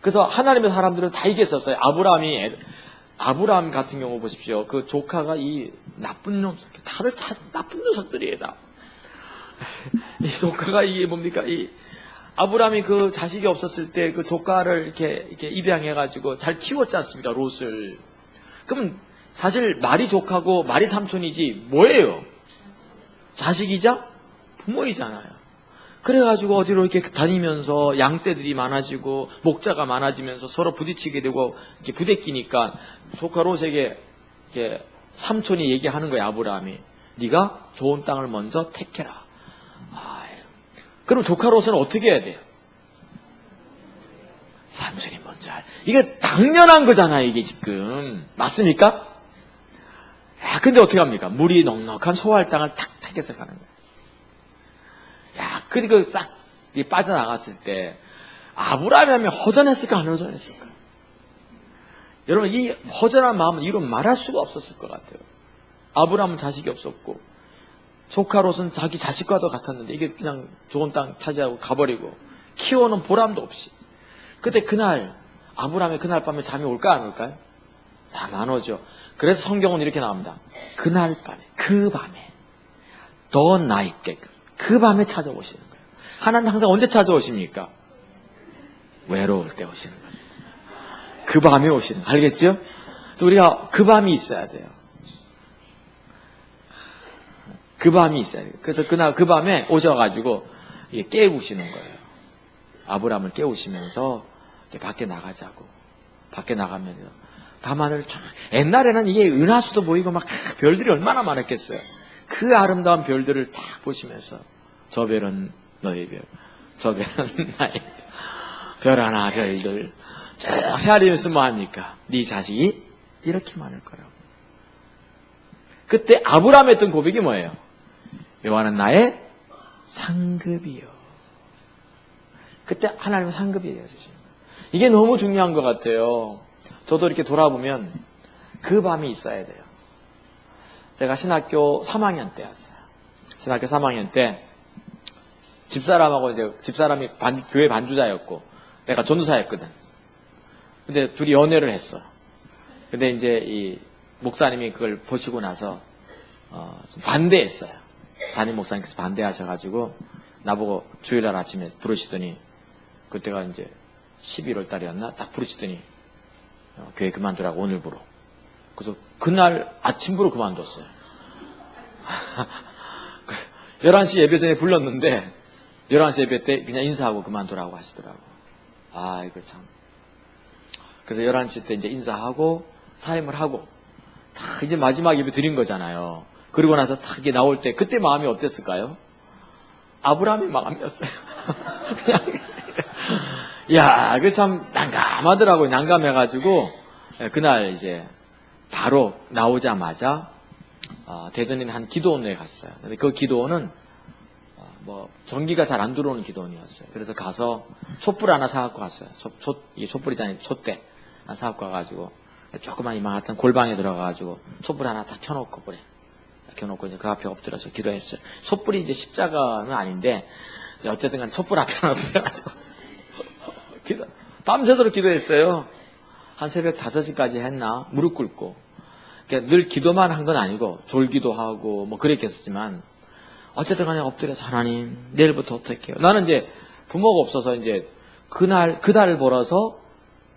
그래서 하나님의 사람들은 다 이겼었어요. 아브라함 같은 경우 보십시오. 그 조카가 이 나쁜 녀석, 다들 나쁜 녀석들이에요. 이 조카가 이게 뭡니까? 이 아브라함이 그 자식이 없었을 때 그 조카를 이렇게 입양해가지고 잘 키웠지 않습니까? 롯을. 그러면 사실 말이 조카고 말이 삼촌이지 뭐예요? 자식이자 부모이잖아요. 그래가지고 어디로 이렇게 다니면서 양떼들이 많아지고 목자가 많아지면서 서로 부딪히게 되고 이렇게 부대끼니까 조카 롯에게 이렇게 삼촌이 얘기하는 거예요. 아브라함이. 네가 좋은 땅을 먼저 택해라. 그럼 조카 롯은 어떻게 해야 돼요? 삼촌이 먼저 이게 당연한 거잖아요. 이게 지금 맞습니까? 야, 근데 어떻게 합니까? 물이 넉넉한 소할 땅을 탁 택해서 가는 거예요. 야, 그리고 싹 빠져나갔을 때 아브라함이 하면 허전했을까 안 허전했을까? 여러분, 이 허전한 마음은 이루 말할 수가 없었을 것 같아요. 아브라함은 자식이 없었고 조카 롯은 자기 자식과도 같았는데 이게 그냥 좋은 땅 타지하고 가버리고 키워는 보람도 없이. 그때 그날 아브라함의 그날 밤에 잠이 올까 안 올까요? 잠 안 오죠. 그래서 성경은 이렇게 나옵니다. 그날 밤에, 그 밤에 더 나이게 그 밤에 찾아오시는 거예요. 하나님 항상 언제 찾아오십니까? 외로울 때 오시는 거예요. 그 밤에 오시는 거예요. 알겠죠? 그래서 우리가 그 밤이 있어야 돼요. 그 밤이 있어야 돼요. 그래서 그날 그 밤에 오셔가지고 깨우시는 거예요. 아브라함을 깨우시면서 밖에 나가자고. 밖에 나가면 밤하늘 쫙. 옛날에는 이게 은하수도 보이고 막 별들이 얼마나 많았겠어요. 그 아름다운 별들을 딱 보시면서 저 별은 너의 별, 저 별은 나의 별 하나 별들 쭉 헤아리면서 뭐합니까? 네 자식이 이렇게 많을 거라고. 그때 아브라함이 했던 고백이 뭐예요? 여호와는 나의 상급이요. 그때 하나님은 상급이 되어주시는 거예요. 이게 너무 중요한 것 같아요. 저도 이렇게 돌아보면 그 밤이 있어야 돼요. 제가 신학교 3학년 때였어요. 신학교 3학년 때 집사람하고 이제 집사람이 교회 반주자였고 내가 전도사였거든. 근데 둘이 연애를 했어. 근데 이제 이 목사님이 그걸 보시고 나서 좀 반대했어요. 담임 목사님께서 반대하셔가지고 나보고 주일날 아침에 부르시더니 그때가 이제 11월 달이었나? 딱 부르시더니 교회 그만두라고 오늘부로. 그래서 그날 아침부로 그만뒀어요. 11시 예배 전에 불렀는데 11시 예배 때 그냥 인사하고 그만두라고 하시더라고. 아, 이거 참. 그래서 11시 때 이제 인사하고 사임을 하고 다 이제 마지막 예배 드린 거잖아요. 그리고 나서 딱 이게 나올 때 그때 마음이 어땠을까요? 아브라함의 마음이었어요. 그냥 야, 그 참 난감하더라고요. 난감해가지고 그날 이제 바로 나오자마자 대전인 한 기도원에 갔어요. 근데 그 기도원은 전기가 잘 안 들어오는 기도원이었어요. 그래서 가서 촛불 하나 사갖고 갔어요. 이게 촛불이잖아요. 촛대. 하나 사갖고 가가지고, 조그만 이만한 골방에 들어가가지고, 촛불 하나 다 켜놓고, 그래. 켜놓고 이제 그 앞에 엎드려서 기도했어요. 촛불이 이제 십자가는 아닌데, 어쨌든 간에 촛불 앞에 하나 엎드려가지고, 밤새도록 기도했어요. 한 새벽 5시까지 했나? 무릎 꿇고. 그러니까 늘 기도만 한 건 아니고, 졸기도 하고, 그랬겠지만, 어쨌든 간에 엎드려서 하나님, 내일부터 어떻게 해요? 나는 이제 부모가 없어서 이제 그 달 벌어서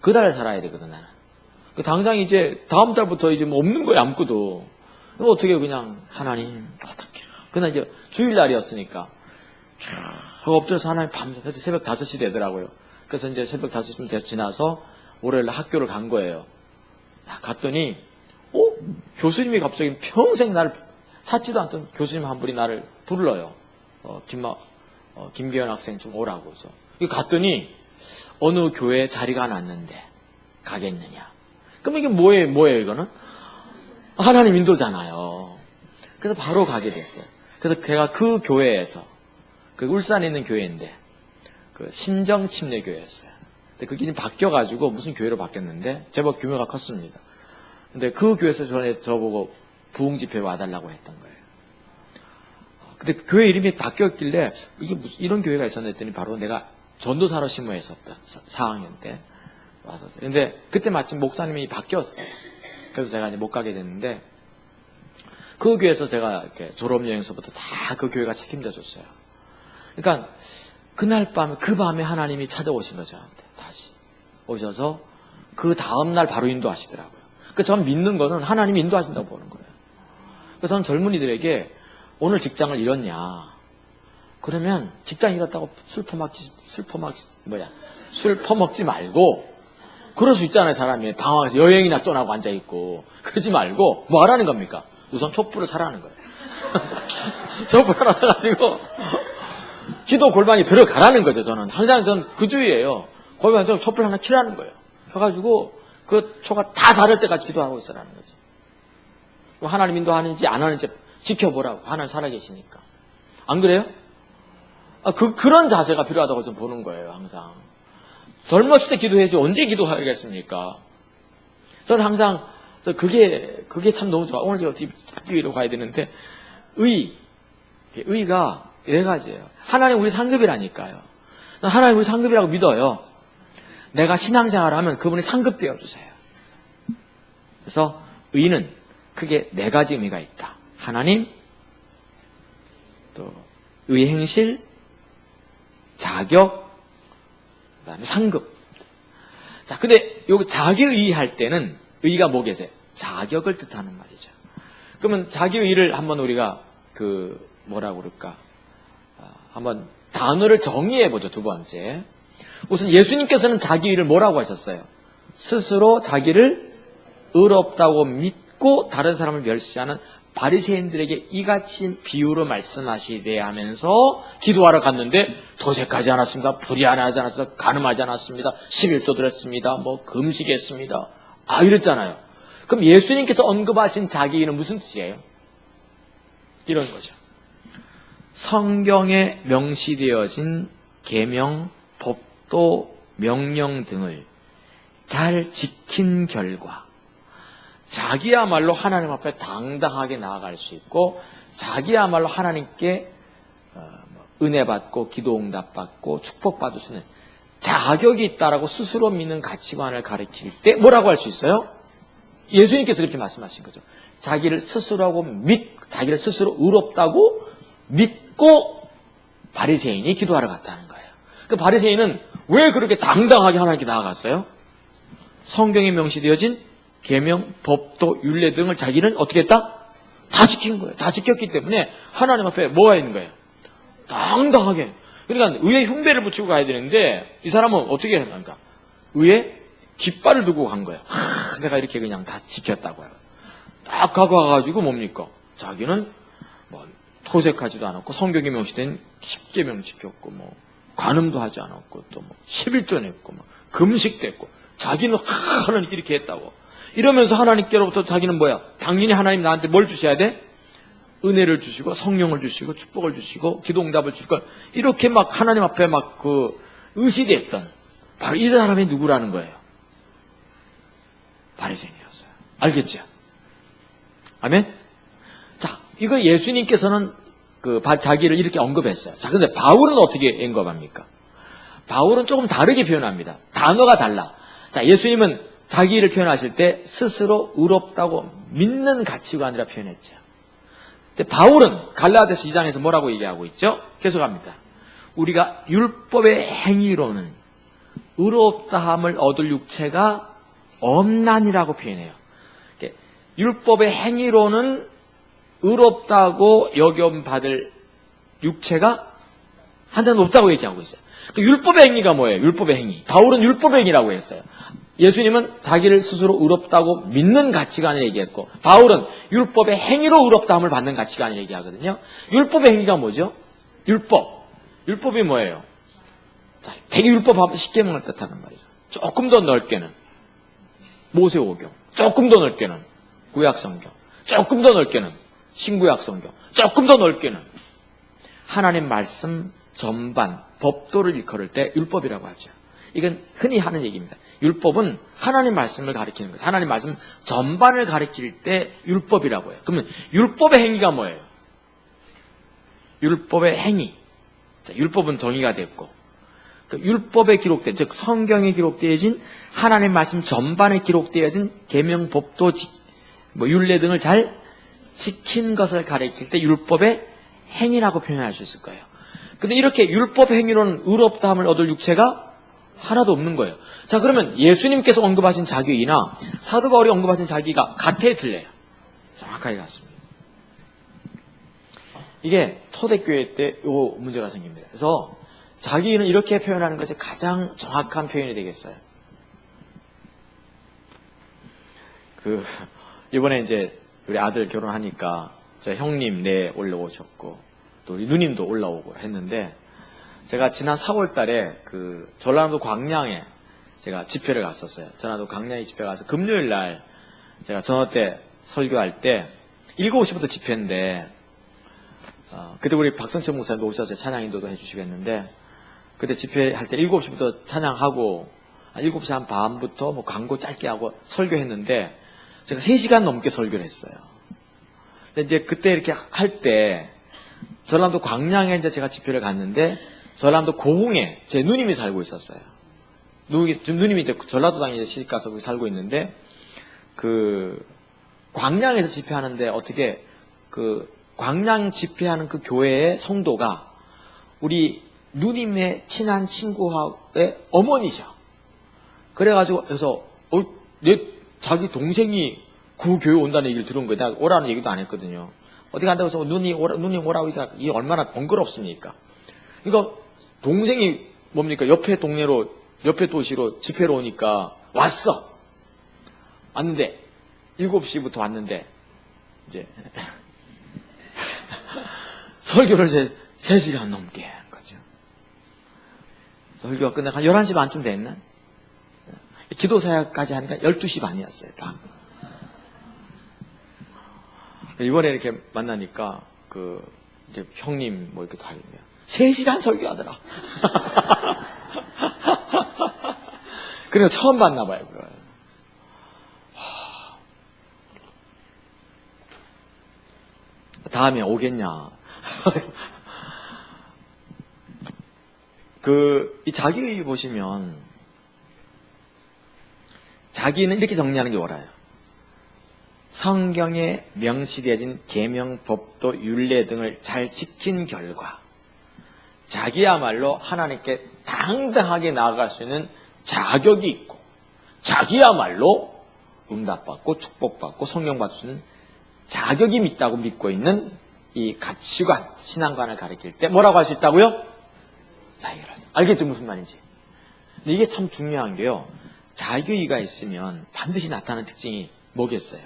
그 달에 살아야 되거든, 나는. 당장 이제 다음 달부터 이제 없는 거야, 아무것도. 어떻게 그냥 하나님, 어떻게 해요? 그날 이제 주일날이었으니까. 쫙 엎드려서 하나님 그래서 새벽 5시 되더라고요. 그래서 이제 새벽 5시쯤 지나서 월요일 학교를 간 거예요. 갔더니, 교수님이 갑자기 평생 나를 찾지도 않던 교수님 한 분이 나를 불러요. 김계현 학생 좀 오라고 해서. 갔더니 어느 교회에 자리가 났는데 가겠느냐. 그럼 이게 뭐예요 이거는? 하나님 인도잖아요. 그래서 바로 가게 됐어요. 그래서 제가 그 교회에서, 그 울산에 있는 교회인데 그 신정침례교회였어요. 근데 그게 지금 바뀌어가지고 무슨 교회로 바뀌었는데 제법 규모가 컸습니다. 근데 그 교회에서 저보고 부흥집회 와달라고 했던 거예요. 근데 교회 이름이 바뀌었길래 이게 무슨 이런 교회가 있었나 했더니 바로 내가 전도사로 심호했었던 4학년 때 왔었어요. 근데 그때 마침 목사님이 바뀌었어요. 그래서 제가 이제 못 가게 됐는데 그 교회에서 제가 이렇게 졸업여행서부터 다 그 교회가 책임져 줬어요. 그러니까 그날 밤에 그 밤에 하나님이 찾아오신 거죠. 저한테 다시 오셔서 그 다음날 바로 인도하시더라고요. 그러니까 저는 믿는 거는 하나님이 인도하신다고 보는 거예요. 그래서 저는 젊은이들에게 오늘 직장을 잃었냐. 그러면 직장 잃었다고 술 퍼먹지 말고, 그럴 수 있잖아요, 사람이. 방황해서 여행이나 떠나고 앉아있고. 그러지 말고, 뭐 하라는 겁니까? 우선 촛불을 사라는 거예요. 촛불 하나 사가지고, 기도 골방에 들어가라는 거죠, 저는. 항상 저는 그 주의예요. 골방에 들어가서 촛불 하나 켜라는 거예요. 켜가지고, 그 초가 다 다를 때까지 기도하고 있으라는 거죠. 하나님 인도하는지 안 하는지 지켜보라고. 하나님 살아계시니까. 안 그래요? 그런 자세가 필요하다고 좀 보는 거예요, 항상. 젊었을 때 기도해야지 언제 기도하겠습니까? 저는 항상, 그게 참 너무 좋아. 오늘 제가 학교로 가야 되는데, 의가 4가지예요. 하나님 우리 상급이라니까요. 하나님 우리 상급이라고 믿어요. 내가 신앙생활을 하면 그분이 상급 되어주세요. 그래서 의는 크게 4가지 의미가 있다. 하나님, 또 의행실, 자격, 그다음에 상급. 자, 근데 여기 자기의 할 때는 의가 뭐겠어요? 자격을 뜻하는 말이죠. 그러면 자기의를 한번 우리가 뭐라고 그럴까? 한번 단어를 정의해 보죠. 2번째. 우선 예수님께서는 자기의를 뭐라고 하셨어요? 스스로 자기를 의롭다고 믿고 다른 사람을 멸시하는 바리새인들에게 이같이 비유로 말씀하시되 하면서 기도하러 갔는데 도색하지 않았습니다. 불의하지 않았습니다. 간음하지 않았습니다. 11도 드렸습니다. 금식했습니다. 이랬잖아요. 그럼 예수님께서 언급하신 자기의는 무슨 뜻이에요? 이런 거죠. 성경에 명시되어진 계명, 법도, 명령 등을 잘 지킨 결과 자기야말로 하나님 앞에 당당하게 나아갈 수 있고 자기야말로 하나님께 은혜 받고 기도 응답 받고 축복 받을 수 있는 자격이 있다라고 스스로 믿는 가치관을 가르칠 때 뭐라고 할 수 있어요? 예수님께서 그렇게 말씀하신 거죠. 자기를 스스로 의롭다고 믿고 바리새인이 기도하러 갔다는 거예요. 그 바리새인은 왜 그렇게 당당하게 하나님께 나아갔어요? 성경에 명시되어진 계명, 법도, 율례 등을 자기는 어떻게 했다? 다 지킨 거예요. 다 지켰기 때문에 하나님 앞에 뭐가 있는 거예요? 당당하게. 그러니까 의에 흉배를 붙이고 가야 되는데 이 사람은 어떻게 합니까? 의에 깃발을 두고 간 거예요. 내가 이렇게 그냥 다 지켰다고요. 딱 가고 와가지고 뭡니까? 자기는 토색하지도 않았고 성경에 명시된 10계명 지켰고 간음도 하지 않았고 또 11조 냈고 금식도 했고 자기는 하나님 이렇게 했다고. 이러면서 하나님께로부터 자기는 뭐야? 당연히 하나님 나한테 뭘 주셔야 돼? 은혜를 주시고 성령을 주시고 축복을 주시고 기도응답을 주시고 이렇게 막 하나님 앞에 막 의시됐던 바로 이 사람이 누구라는 거예요? 바리새인이었어요. 알겠죠? 아멘? 자, 이거 예수님께서는 자기를 이렇게 언급했어요. 자, 근데 바울은 어떻게 언급합니까? 바울은 조금 다르게 표현합니다. 단어가 달라. 자, 예수님은 자기를 표현하실 때 스스로 의롭다고 믿는 가치관이라 표현했죠. 근데 바울은 갈라디아서 2장에서 뭐라고 얘기하고 있죠? 계속합니다. 우리가 율법의 행위로는 의롭다함을 얻을 육체가 없나니라고 표현해요. 율법의 행위로는 의롭다고 여김받을 육체가 한자는 없다고 얘기하고 있어요. 율법의 행위가 뭐예요? 율법의 행위. 바울은 율법의 행위라고 했어요. 예수님은 자기를 스스로 의롭다고 믿는 가치관을 얘기했고, 바울은 율법의 행위로 의롭다함을 받는 가치관을 얘기하거든요. 율법의 행위가 뭐죠? 율법. 율법이 뭐예요? 자, 되게 율법 하면 10계명을 뜻하는 말이죠. 조금 더 넓게는 모세오경, 조금 더 넓게는 구약성경, 조금 더 넓게는 신구약성경, 조금 더 넓게는 하나님 말씀 전반, 법도를 일컬을 때 율법이라고 하죠. 이건 흔히 하는 얘기입니다. 율법은 하나님 말씀을 가리키는 거죠. 하나님 말씀 전반을 가리킬 때 율법이라고 해요. 그러면 율법의 행위가 뭐예요? 율법의 행위. 자, 율법은 정의가 됐고, 율법에 기록된, 즉 성경에 기록되어진 하나님 말씀 전반에 기록되어진 계명, 법도, 율례 등을 잘 지킨 것을 가리킬 때 율법의 행위라고 표현할 수 있을 거예요. 근데 이렇게 율법 행위로는 의롭다함을 얻을 육체가 하나도 없는 거예요. 자, 그러면 예수님께서 언급하신 자기이나 사도 바울이 언급하신 자기가 같아요, 틀려요? 정확하게 같습니다. 이게 초대교회 때 이 문제가 생깁니다. 그래서 자기는 이렇게 표현하는 것이 가장 정확한 표현이 되겠어요. 이번에 이제 우리 아들 결혼하니까 제 형님 올라오셨고 또 우리 누님도 올라오고 했는데, 제가 지난 4월 달에 전라도 광양에 제가 집회를 갔었어요. 전라도 광양에 집회 가서 금요일 날 제가 저녁 때 설교할 때 7시부터 집회인데, 그때 우리 박성철 목사님도 오셔서 찬양 인도도 해주시겠는데, 그때 집회할 때 7시부터 찬양하고 7시 한 반부터 광고 짧게 하고 설교했는데, 제가 3시간 넘게 설교를 했어요. 근데 이제 그때 이렇게 할 때 전라도 광양에 이제 제가 집회를 갔는데, 전라도 고흥에 제 누님이 살고 있었어요. 누님이 이제 전라도 당에 이제 시집 가서 거기 살고 있는데, 광양에서 집회하는데 어떻게 광양 집회하는 그 교회의 성도가 우리 누님의 친한 친구의 어머니셔. 그래가지고 그래서 자기 동생이 그 교회 온다는 얘기를 들은 거예요. 내가 오라는 얘기도 안 했거든요. 어디 간다고 해서 누님 오라고 하니까 이게 얼마나 번거롭습니까? 이거 동생이 뭡니까? 옆에 도시로 집회로 오니까 왔는데 7시부터 왔는데 이제 설교를 이제 3시간 넘게 한 거죠. 설교가 끝나고 한 11시 반쯤 됐나? 기도 사역까지 하니까 12시 반이었어요. 다. 이번에 이렇게 만나니까 이제 형님 이렇게 다 있네요. 3시간 설교하더라. 그래서 처음 봤나 봐요, 그걸. 다음에 오겠냐. 이 자기의 보시면, 자기는 이렇게 정리하는 게 옳아요. 성경에 명시되어진 계명, 법도, 율례 등을 잘 지킨 결과 자기야말로 하나님께 당당하게 나아갈 수 있는 자격이 있고, 자기야말로 응답받고 축복받고 성령받을 수 있는 자격이 있다고 믿고 있는 이 가치관, 신앙관을 가리킬 때 뭐라고 할 수 있다고요? 자기의라죠. 알겠죠? 무슨 말인지. 근데 이게 참 중요한 게요. 자기의가 있으면 반드시 나타나는 특징이 뭐겠어요?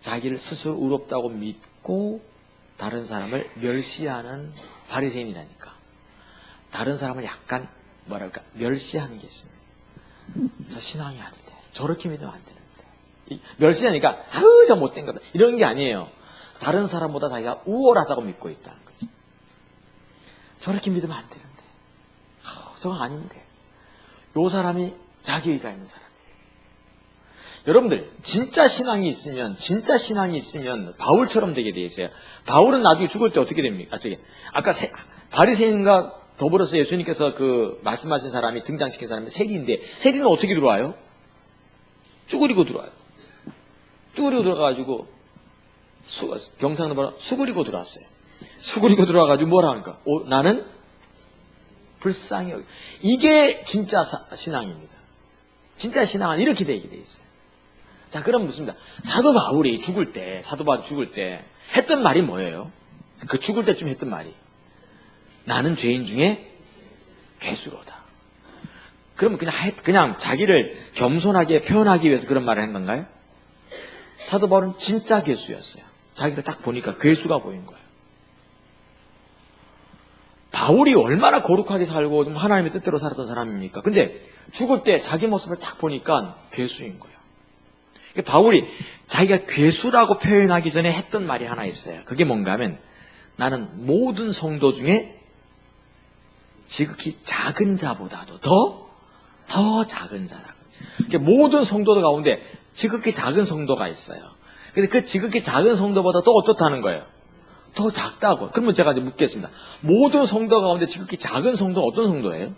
자기를 스스로 의롭다고 믿고 다른 사람을 멸시하는 바리새인이라니까. 다른 사람을 약간 멸시하는 게 있습니다. 저 신앙이 안 돼. 저렇게 믿으면 안 되는데. 멸시하니까 아우 저 못된 거다 이런 게 아니에요. 다른 사람보다 자기가 우월하다고 믿고 있다는 거죠. 저렇게 믿으면 안 되는데. 저거 아닌데. 요 사람이 자기의가 있는 사람이에요. 여러분들 진짜 신앙이 있으면 바울처럼 되게 돼 있어요. 바울은 나중에 죽을 때 어떻게 됩니까? 아까 바리새인과 더불어서 예수님께서 그 말씀하신 사람이 등장시킨 사람이 세리인데 세리는 어떻게 들어와요? 쭈그리고 들어와요. 쭈그리고 들어가가지고 경상도 뭐라 수그리고 들어왔어요. 수그리고 들어와가지고 뭐라 하니까 나는 불쌍히 여기. 이게 진짜 신앙입니다. 진짜 신앙은 이렇게 되게 돼 있어요. 자, 그럼 묻습니다. 사도 바울이 죽을 때 했던 말이 뭐예요? 그 죽을 때쯤 했던 말이 나는 죄인 중에 괴수로다. 그러면 그냥 자기를 겸손하게 표현하기 위해서 그런 말을 한 건가요? 사도 바울은 진짜 괴수였어요. 자기가 딱 보니까 괴수가 보인 거예요. 바울이 얼마나 거룩하게 살고 좀 하나님의 뜻대로 살았던 사람입니까? 근데 죽을 때 자기 모습을 딱 보니까 괴수인 거예요. 바울이 자기가 괴수라고 표현하기 전에 했던 말이 하나 있어요. 그게 뭔가 하면 나는 모든 성도 중에 지극히 작은 자보다도 더 작은 자다. 모든 성도들 가운데 지극히 작은 성도가 있어요. 근데 그 지극히 작은 성도보다 또 어떻다는 거예요? 더 작다고. 그러면 제가 이제 묻겠습니다. 모든 성도 가운데 지극히 작은 성도는 어떤 성도예요?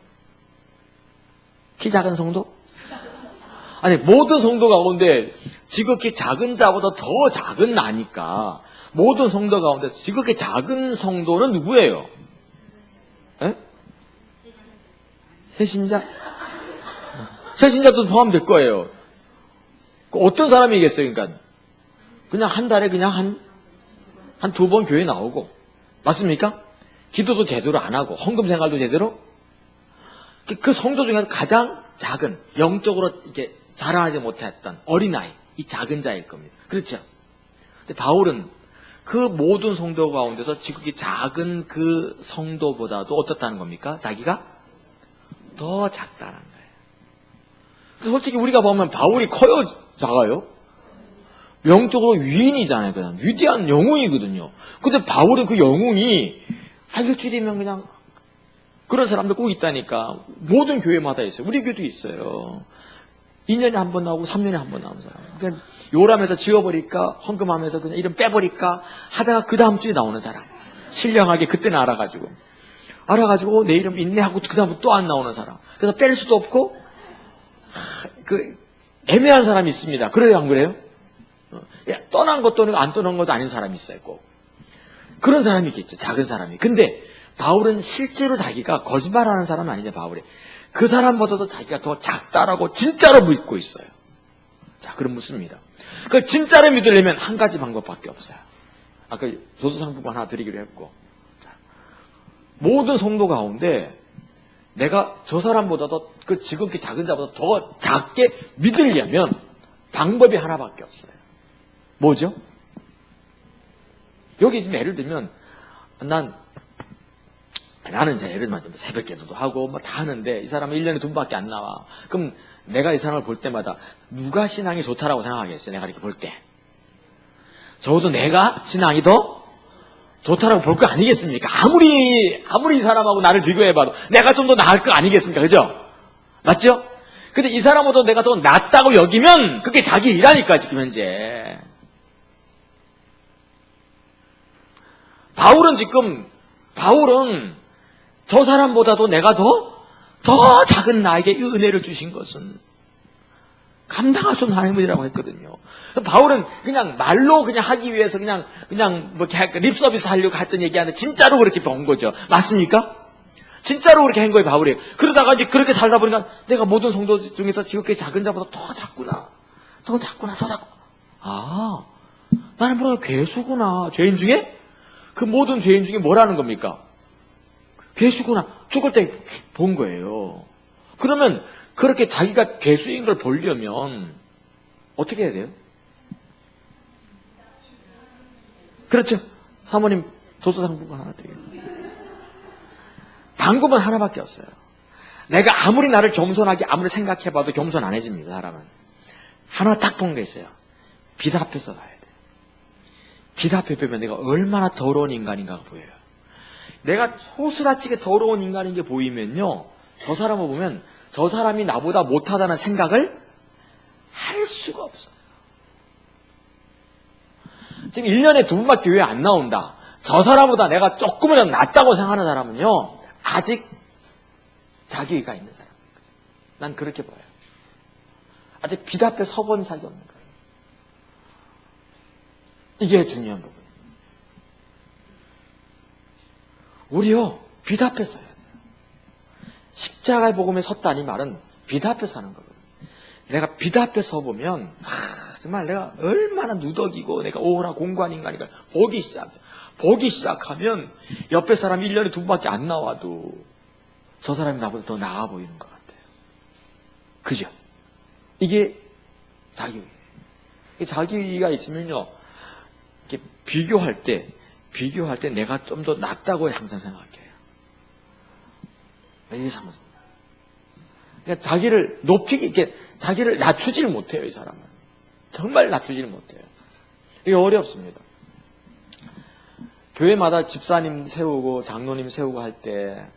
키 작은 성도? 아니, 모든 성도 가운데 지극히 작은 자보다 더 작은 나니까 모든 성도 가운데 지극히 작은 성도는 누구예요? 에? 새신자? 새신자도 포함될 거예요. 어떤 사람이겠어요, 그러니까? 그냥 한 달에 그냥 한 두 번 교회 나오고. 맞습니까? 기도도 제대로 안 하고, 헌금 생활도 제대로? 그 성도 중에서 가장 작은, 영적으로 이렇게 자라나지 못했던 어린아이, 이 작은 자일 겁니다. 그렇죠? 근데 바울은 그 모든 성도 가운데서 지극히 작은 그 성도보다도 어떻다는 겁니까? 자기가 더 작다는 거예요. 솔직히 우리가 보면 바울이 커요? 작아요? 영적으로 위인이잖아요. 그냥 위대한 영웅이거든요. 근데 바울은 그 영웅이 일주일이면 그냥 그런 사람들 꼭 있다니까. 모든 교회마다 있어요. 우리 교회도 있어요. 2년에 한 번 나오고 3년에 한 번 나오는 사람. 그러니까 요람에서 지워버릴까, 헌금하면서 그냥 이름 빼버릴까 하다가 그 다음 주에 나오는 사람. 신령하게 그때는 알아가지고 내 이름 있네 하고 그 다음부터 또 안 나오는 사람. 그래서 뺄 수도 없고 애매한 사람이 있습니다. 그래요, 안 그래요? 떠난 것도 아니고 안 떠난 것도 아닌 사람이 있어요, 꼭. 그런 사람이 있겠죠, 작은 사람이. 근데 바울은 실제로 자기가 거짓말하는 사람은 아니죠, 바울이. 그 사람보다도 자기가 더 작다라고 진짜로 믿고 있어요. 자, 그럼 묻습니다. 그 진짜로 믿으려면 한 가지 방법밖에 없어요. 아까 조수상품권 하나 드리기로 했고. 자, 모든 성도 가운데 내가 저 사람보다도 그 지극히 작은 자보다 더 작게 믿으려면 방법이 하나밖에 없어요. 뭐죠? 여기 지금 예를 들면 나는 이제 예를 들면 새벽 기도도 하고 뭐 다 하는데 이 사람은 1년에 2번밖에 안 나와. 그럼 내가 이 사람을 볼 때마다 누가 신앙이 좋다라고 생각하겠어요? 내가 이렇게 볼 때. 적어도 내가 신앙이 더 좋다라고 볼 거 아니겠습니까? 아무리 이 사람하고 나를 비교해봐도 내가 좀 더 나을 거 아니겠습니까? 그죠? 맞죠? 근데 이 사람보다 내가 더 낫다고 여기면 그게 자기 일이라니까, 지금 현재. 바울은 저 사람보다도 내가 더 작은 나에게 이 은혜를 주신 것은 감당할 수 없는 하나님이라고 했거든요. 바울은 그냥 말로 그냥 하기 위해서 그냥 뭐 립 서비스 하려고 했던 얘기 아니라 진짜로 그렇게 본 거죠. 맞습니까? 진짜로 그렇게 한 거예요, 바울이. 그러다가 이제 그렇게 살다 보니까 내가 모든 성도 중에서 지극히 작은 자보다 더 작구나. 아, 나는 뭐라 괴수구나. 죄인 중에? 그 모든 죄인 중에 뭐라는 겁니까? 괴수구나. 죽을 때 본 거예요. 그러면 그렇게 자기가 괴수인 걸 보려면 어떻게 해야 돼요? 그렇죠. 사모님 도서상품권 하나 드리겠습니다. 방법은 하나밖에 없어요. 내가 아무리 나를 겸손하게 아무리 생각해봐도 겸손 안 해집니다, 사람은. 하나 딱 본 게 있어요. 비답해서 가야 돼. 비답해 보면 내가 얼마나 더러운 인간인가가 보여요. 내가 소스라치게 더러운 인간인 게 보이면요, 저 사람을 보면 저 사람이 나보다 못하다는 생각을 할 수가 없어요. 지금 1년에 2번밖에 교회 안 나온다. 저 사람보다 내가 조금이라도 낫다고 생각하는 사람은요, 아직 자기의가 있는 사람. 난 그렇게 봐요. 아직 비답해 서본 적이 없는 거예요. 이게 중요한 부분이에요. 우리요, 비답해 서야 돼요. 십자가의 복음에 섰다니 말은 비답해 사는 거거든요. 내가 비답해 서보면 정말 내가 얼마나 누더기고 내가 오라 공부한 인간인가 보기 시작하면 옆에 사람이 1년에 2번밖에 안 나와도 저 사람이 나보다 더 나아 보이는 것 같아요. 그죠? 이게 자기의. 자기의가 있으면요, 이렇게 비교할 때 내가 좀 더 낫다고 항상 생각해요. 이게 잘못입니다. 그러니까 자기를 높이기, 이렇게 자기를 낮추질 못해요, 이 사람은. 정말 낮추질 못해요. 이게 어렵습니다. 교회마다 집사님 세우고 장로님 세우고 할 때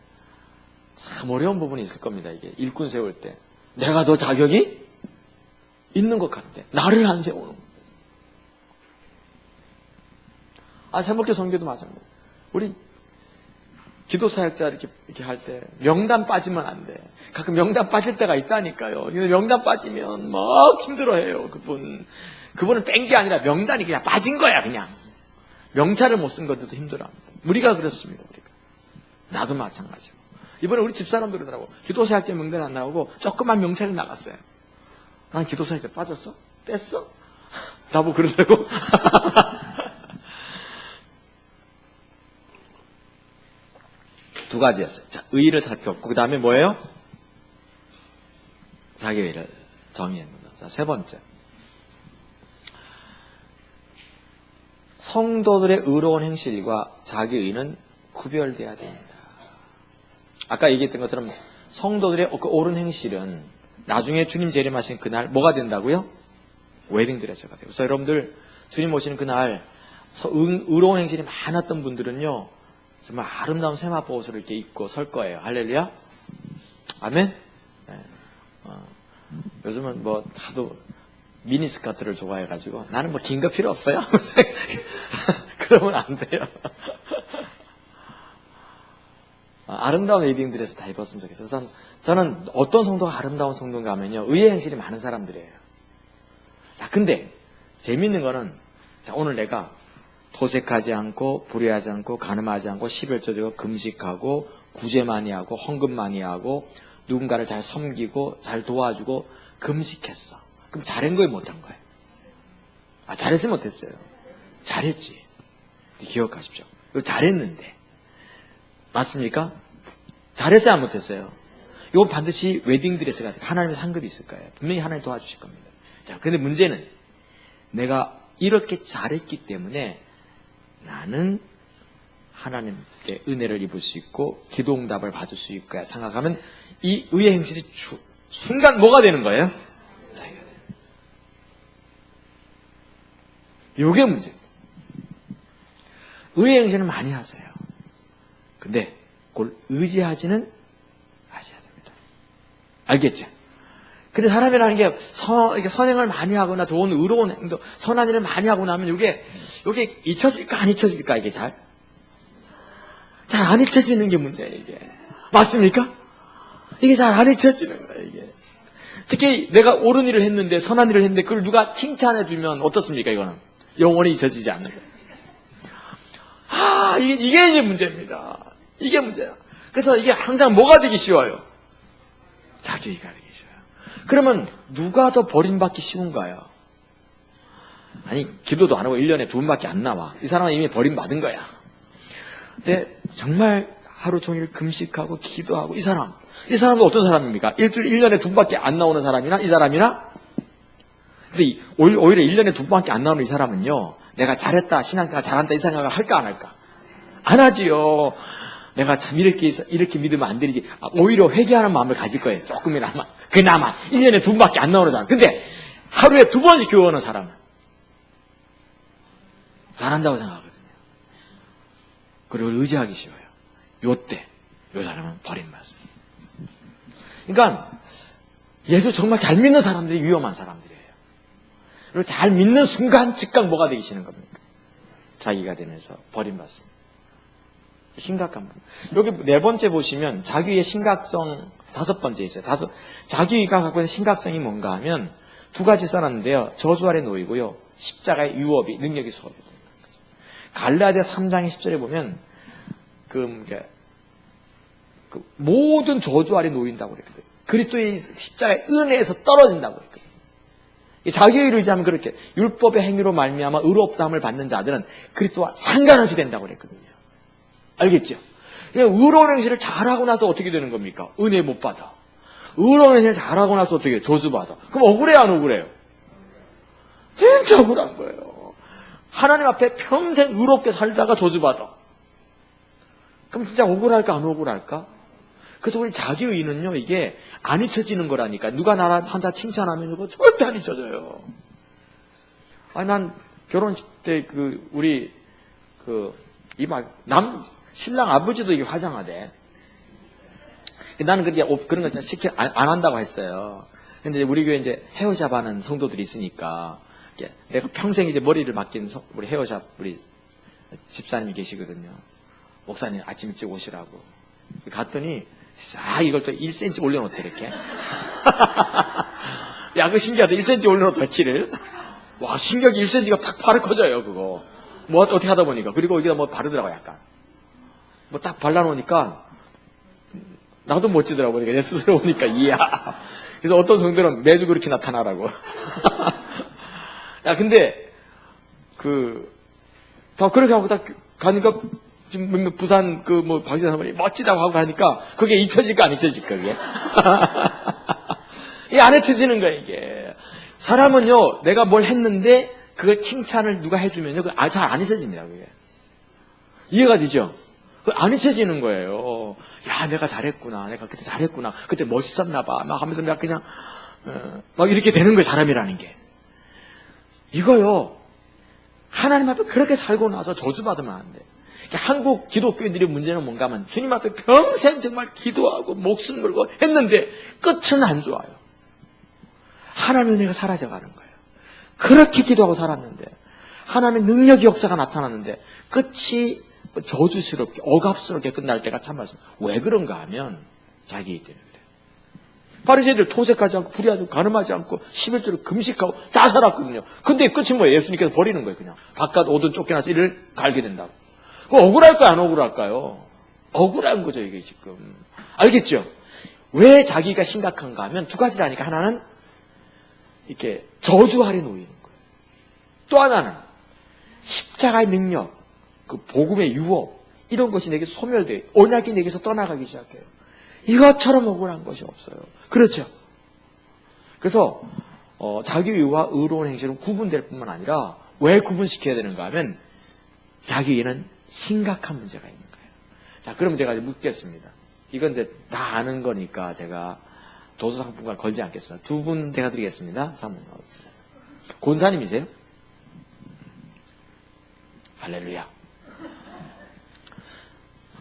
참 어려운 부분이 있을 겁니다. 이게 일꾼 세울 때 내가 더 자격이 있는 것 같은데 나를 안 세우는 거예요. 새목교 선교도 마찬가지입니다. 우리 기도 사역자 이렇게 할 때 명단 빠지면 안 돼. 가끔 명단 빠질 때가 있다니까요. 근데 명단 빠지면 막 힘들어해요. 그분은 뺀 게 아니라 명단이 그냥 빠진 거야. 그냥 명찰을 못 쓴 건데도 힘들어합니다. 우리가 그렇습니다. 우리가. 나도 마찬가지고. 이번에 우리 집사람도 그러더라고. 기도 사역자 명단 안 나오고 조그만 명찰이 나갔어요. 난 기도 사역자 빠졌어? 뺐어? 나보고 그러더라고. 두 가지였어요. 자, 의의를 살폈고, 그 다음에 뭐예요? 자기 의의를 정의합니다. 자, 세 번째. 성도들의 의로운 행실과 자기 의의는 구별돼야 됩니다. 아까 얘기했던 것처럼 성도들의 그 옳은 행실은 나중에 주님 재림하신 그날 뭐가 된다고요? 웨딩드레스가 돼요. 그래서 여러분들 주님 오시는 그날 의로운 행실이 많았던 분들은요, 정말 아름다운 세마포 옷을 이렇게 입고 설 거예요. 할렐루야. 아멘. 네. 요즘은 뭐 다도 미니스커트를 좋아해가지고 나는 뭐 긴 거 필요 없어요. 그러면 안 돼요. 아름다운 웨딩드레스 다 입었으면 좋겠어요. 그래서 저는 어떤 성도가 아름다운 성도인가 하면요, 의의 행실이 많은 사람들이에요. 자, 근데 재밌는 거는, 자, 오늘 내가 도색하지 않고 불의하지 않고 간음하지 않고 11조 지고 금식하고 구제 많이 하고 헌금 많이 하고 누군가를 잘 섬기고 잘 도와주고 금식했어. 그럼 잘한 거예요, 못한 거예요? 잘했으면 못했어요. 잘했지. 기억하십시오. 이거 잘했는데 맞습니까? 잘했어야 안 못했어요. 이건 반드시 웨딩드레스가 하나님의 상급이 있을 거예요. 분명히 하나님 도와주실 겁니다. 자, 근데 문제는 내가 이렇게 잘했기 때문에 나는 하나님께 은혜를 입을 수 있고 기도응답을 받을 수 있고 생각하면 이 의의 행실이 순간 뭐가 되는 거예요? 자기가 되는 거예요. 이게 문제예요. 의의 행실은 많이 하세요. 근데 그걸 의지하지는 마셔야 됩니다. 알겠죠? 근데 사람이라는 게 이렇게 선행을 많이 하거나 좋은 의로운 행동, 선한 일을 많이 하고 나면 이게 잊혀질까 안 잊혀질까 이게 잘 안 잊혀지는 게 문제예요, 이게. 맞습니까? 이게 잘 안 잊혀지는 거예요, 이게. 특히 내가 옳은 일을 했는데, 선한 일을 했는데 그걸 누가 칭찬해 주면 어떻습니까, 이거는? 영원히 잊혀지지 않는 거예요. 이게 이제 문제입니다. 이게 문제야. 그래서 이게 항상 뭐가 되기 쉬워요? 자기가 되기 쉬워요. 그러면 누가 더 버림받기 쉬운가요? 아니, 기도도 안 하고 1년에 2번밖에 안 나와. 이 사람은 이미 버림받은 거야. 근데 정말 하루 종일 금식하고 기도하고 이 사람은 어떤 사람입니까? 일주일 1년에 2번밖에 안 나오는 사람이나 이 사람이나? 근데 오히려 1년에 2번밖에 안 나오는 이 사람은요, 내가 잘했다, 신앙생활 잘한다 이 생각을 할까 안 할까? 안 하지요. 내가 참 이렇게 믿으면 안 되지. 오히려 회개하는 마음을 가질 거예요. 조금이나마. 그나마 1년에 2번밖에 안 나오는 사람. 근데 하루에 2번씩 교회 오는 사람은 잘한다고 생각하거든요. 그리고 의지하기 쉬워요. 요때 요 사람은 버림받습니다. 그러니까 예수 정말 잘 믿는 사람들이 위험한 사람들이에요. 그리고 잘 믿는 순간 즉각 뭐가 되기 싫은 겁니까? 자기가 되면서 버림받습니다. 심각한 분. 여기 네 번째 보시면 자기의 심각성 다섯 번째 있어요. 자기가 갖고 있는 심각성이 뭔가 하면 두 가지 써놨는데요. 저주 아래 놓이고요. 십자가의 유업이 능력이 수업이 됩니다. 갈라디아 3장의 10절에 보면 모든 저주 아래 놓인다고 그랬거든요. 그리스도의 십자가의 은혜에서 떨어진다고 그랬거든요. 자기의 의를 의지하면 그렇게 율법의 행위로 말미암아 의롭다함을 받는 자들은 그리스도와 상관없이 된다고 그랬거든요. 알겠죠? 의로운 행실을 잘하고 나서 어떻게 되는 겁니까? 은혜 못 받아. 의로운 행실 잘하고 나서 어떻게 해요? 저주받아. 그럼 억울해요, 안 억울해요? 진짜 억울한 거예요. 하나님 앞에 평생 의롭게 살다가 저주받아. 그럼 진짜 억울할까, 안 억울할까? 그래서 우리 자기의는요, 이게 안 잊혀지는 거라니까. 누가 나한테 칭찬하면 이거 절대 안 잊혀져요. 아니, 난 결혼식 때 신랑 아버지도 이게 화장하대. 나는 그런 거 안 한다고 했어요. 근데 우리 교회 이제 헤어샵 하는 성도들이 있으니까, 내가 평생 이제 머리를 맡긴 우리 헤어샵, 우리 집사님이 계시거든요. 목사님 아침 일찍 오시라고. 갔더니, 이걸 또 1cm 올려놓대, 이렇게. 야, 그거 신기하다. 1cm 올려놓다, 키를. 와, 신기하게 1cm가 팍 바로 커져요, 그거. 어떻게 하다 보니까. 그리고 여기다 바르더라고, 약간. 딱 발라놓으니까, 나도 멋지더라고. 내 스스로 보니까, 이야. 그래서 어떤 성도는 매주 그렇게 나타나라고. 야, 근데, 다 그렇게 하고 딱 가니까, 지금 부산 박지선 사모님 멋지다고 하고 하니까, 그게 잊혀질까, 안 잊혀질까, 그게? 이게 안 잊혀지는 거야, 이게. 사람은요, 내가 뭘 했는데, 그걸 칭찬을 누가 해주면요, 잘 안 잊혀집니다, 그게. 이해가 되죠? 안 잊혀지는 거예요. 야, 내가 잘했구나. 내가 그때 잘했구나. 그때 멋있었나 봐. 막 하면서 내가 그냥, 막 이렇게 되는 거예요, 사람이라는 게. 이거요, 하나님 앞에 그렇게 살고 나서 저주받으면 안 돼. 한국 기독교인들의 문제는 뭔가 하면 주님 앞에 평생 정말 기도하고 목숨 걸고 했는데 끝은 안 좋아요. 하나님의 은혜가 사라져가는 거예요. 그렇게 기도하고 살았는데 하나님의 능력의 역사가 나타났는데 끝이 저주스럽게 억압스럽게 끝날 때가 참 많습니다. 왜 그런가 하면 자기 때문에 그래요. 바리새인들 토색하지 않고 불의하지 않고 간음하지 않고 11조를 금식하고 다 살았거든요. 근데 끝은 뭐예요? 예수님께서 버리는 거예요. 그냥 바깥 오든 쫓겨나서 이를 갈게 된다고. 억울할까요? 안 억울할까요? 억울한 거죠, 이게 지금. 알겠죠? 왜 자기가 심각한가 하면 두 가지라니까. 하나는 이렇게 저주 아래 놓이는 거예요. 또 하나는 십자가의 능력, 복음의 유업, 이런 것이 내게 소멸돼요. 언약이 내게서 떠나가기 시작해요. 이것처럼 억울한 것이 없어요. 그렇죠? 그래서 자기의와 의로운 행실은 구분될 뿐만 아니라 왜 구분시켜야 되는가 하면 자기에는 심각한 문제가 있는 거예요. 자, 그럼 제가 이제 묻겠습니다. 이건 이제 다 아는 거니까 제가 도서상품권 걸지 않겠습니다. 두 분 제가 드리겠습니다. 3분 나오겠습니다. 권사님이세요? 할렐루야.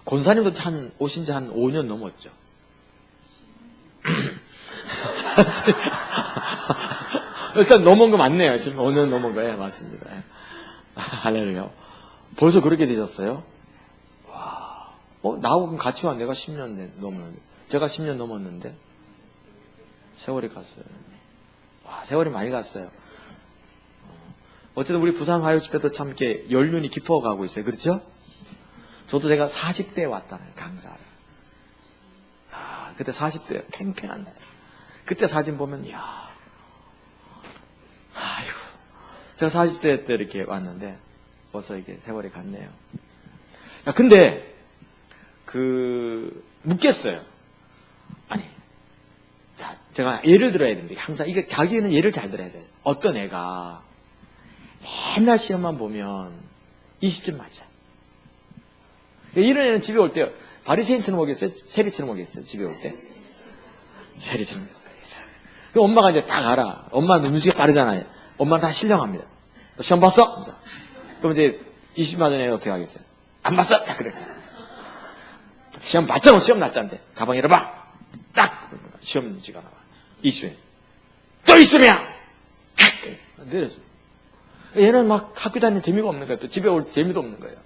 권사님도 오신 지 한 5년 넘었죠. 일단 넘은 거 맞네요. 지금 5년 넘은 거예요. 맞습니다. 할렐루야. 벌써 그렇게 되셨어요? 와. 나하고 같이 와. 내가 10년 넘었는데. 제가 10년 넘었는데. 세월이 갔어요. 와, 세월이 많이 갔어요. 어쨌든 우리 부산 화요 집회도 참 이렇게 연륜이 깊어가고 있어요. 그렇죠? 저도 제가 40대에 왔잖아요. 강사를. 그때 40대 팽팽한 날. 그때 사진 보면, 아이고. 제가 40대 때 이렇게 왔는데, 벌써 이게 세월이 갔네요. 자, 근데, 묻겠어요. 아니, 자, 제가 예를 들어야 되는데, 항상, 이게 자기는 예를 잘 들어야 돼요. 어떤 애가, 맨날 시험만 보면, 20점 맞아. 이런 애는 집에 올 때, 바리새인처럼 오겠어요? 세리처럼 오겠어요? 집에 올 때? 세리처럼. 그 엄마가 이제 딱 알아. 엄마 눈치가 빠르잖아요. 엄마는 다 신령합니다. 너 시험 봤어? 그럼 이제 20 맞은 애가 어떻게 하겠어요? 안 봤어! 딱 그래. 시험 봤잖아. 시험 날짜인데. 가방 열어봐. 딱! 시험 문제가 나와. 20회. 또 20회야! 내렸어. 얘는 막 학교 다니는 재미가 없는 거야. 또 집에 올 재미도 없는 거예요.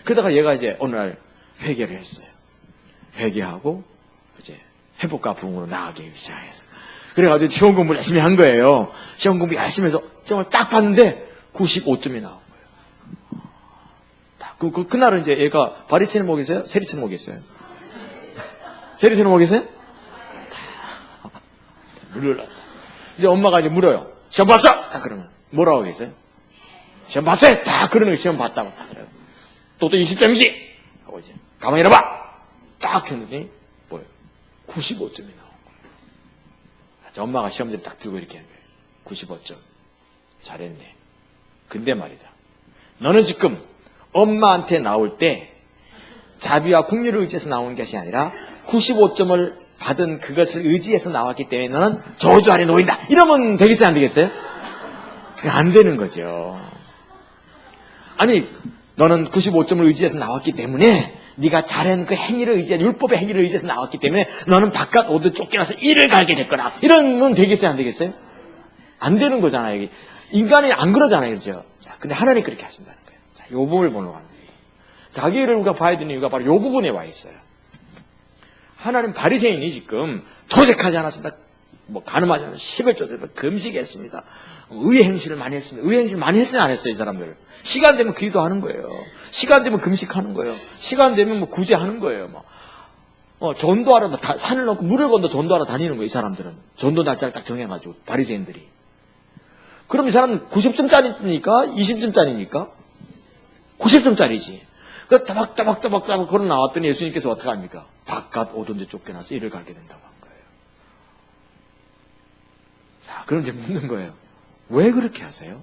그러다가 얘가 이제 어느 날 회개를 했어요. 회개하고 이제 회복과 부흥으로 나가기 시작했어. 그래가지고 시험 공부를 열심히 한 거예요. 시험 공부 열심히 해서 시험을 딱 봤는데 95점이 나온 거예요. 그날은 이제 얘가 바리치는 목 있어요? 세리치는 목 있어요? 세리치는 목 있어요? 물러났다. 이제 엄마가 이제 물어요. 시험 봤어? 딱 그러면 뭐라고 하겠어요? 시험 봤어요? 딱 그러는 거 시험 봤다고 딱 그래요. 또 20점이지? 하고 이제 가만히 열어봐. 딱 했더니 뭐예요? 95점이 나온 거예요. 엄마가 시험지를 딱 들고 이렇게 하는 거예요. 95점. 잘했네. 근데 말이다. 너는 지금 엄마한테 나올 때 자비와 국리를 의지해서 나온 것이 아니라 95점을 받은 그것을 의지해서 나왔기 때문에 너는 저주 아래 놓인다. 이러면 되겠어요? 안 되겠어요? 그게 안 되는 거죠. 아니 너는 95점을 의지해서 나왔기 때문에 네가 잘한 그 행위를 의지해서 율법의 행위를 의지해서 나왔기 때문에 너는 바깥 옷을 쫓겨나서 이를 갈게 될 거라. 이러면 되겠어요? 안 되겠어요? 안 되는 거잖아요. 인간이 안 그러잖아요. 그렇죠? 자, 근데 하나님 그렇게 하신다는 거예요. 자, 요 부분을 보는 겁니다. 자기를 우리가 봐야 되는 이유가 바로 요 부분에 와 있어요. 하나님 바리새인이 지금 도색하지 않았습니다. 뭐 가늠하지 않았습니다. 10을 쫓아서 금식했습니다. 의의 행실을 많이 했습니다. 의의 행실 많이 했어요? 안 했어요? 이 사람들. 시간 되면 기도하는 거예요. 시간 되면 금식하는 거예요. 시간 되면 뭐 구제하는 거예요. 전도하러 산을 넘고 물을 건너 전도하러 다니는 거예요. 이 사람들은. 전도 날짜를 딱 정해가지고 바리새인들이. 그럼 이 사람은 90점짜리니까 20점짜리니까 90점짜리지. 그 따박따박 걸어 나왔더니 예수님께서 어떻게 합니까? 바깥 오던데 쫓겨나서 이를 가게 된다고 한 거예요. 자, 그럼 이제 묻는 거예요. 왜 그렇게 하세요?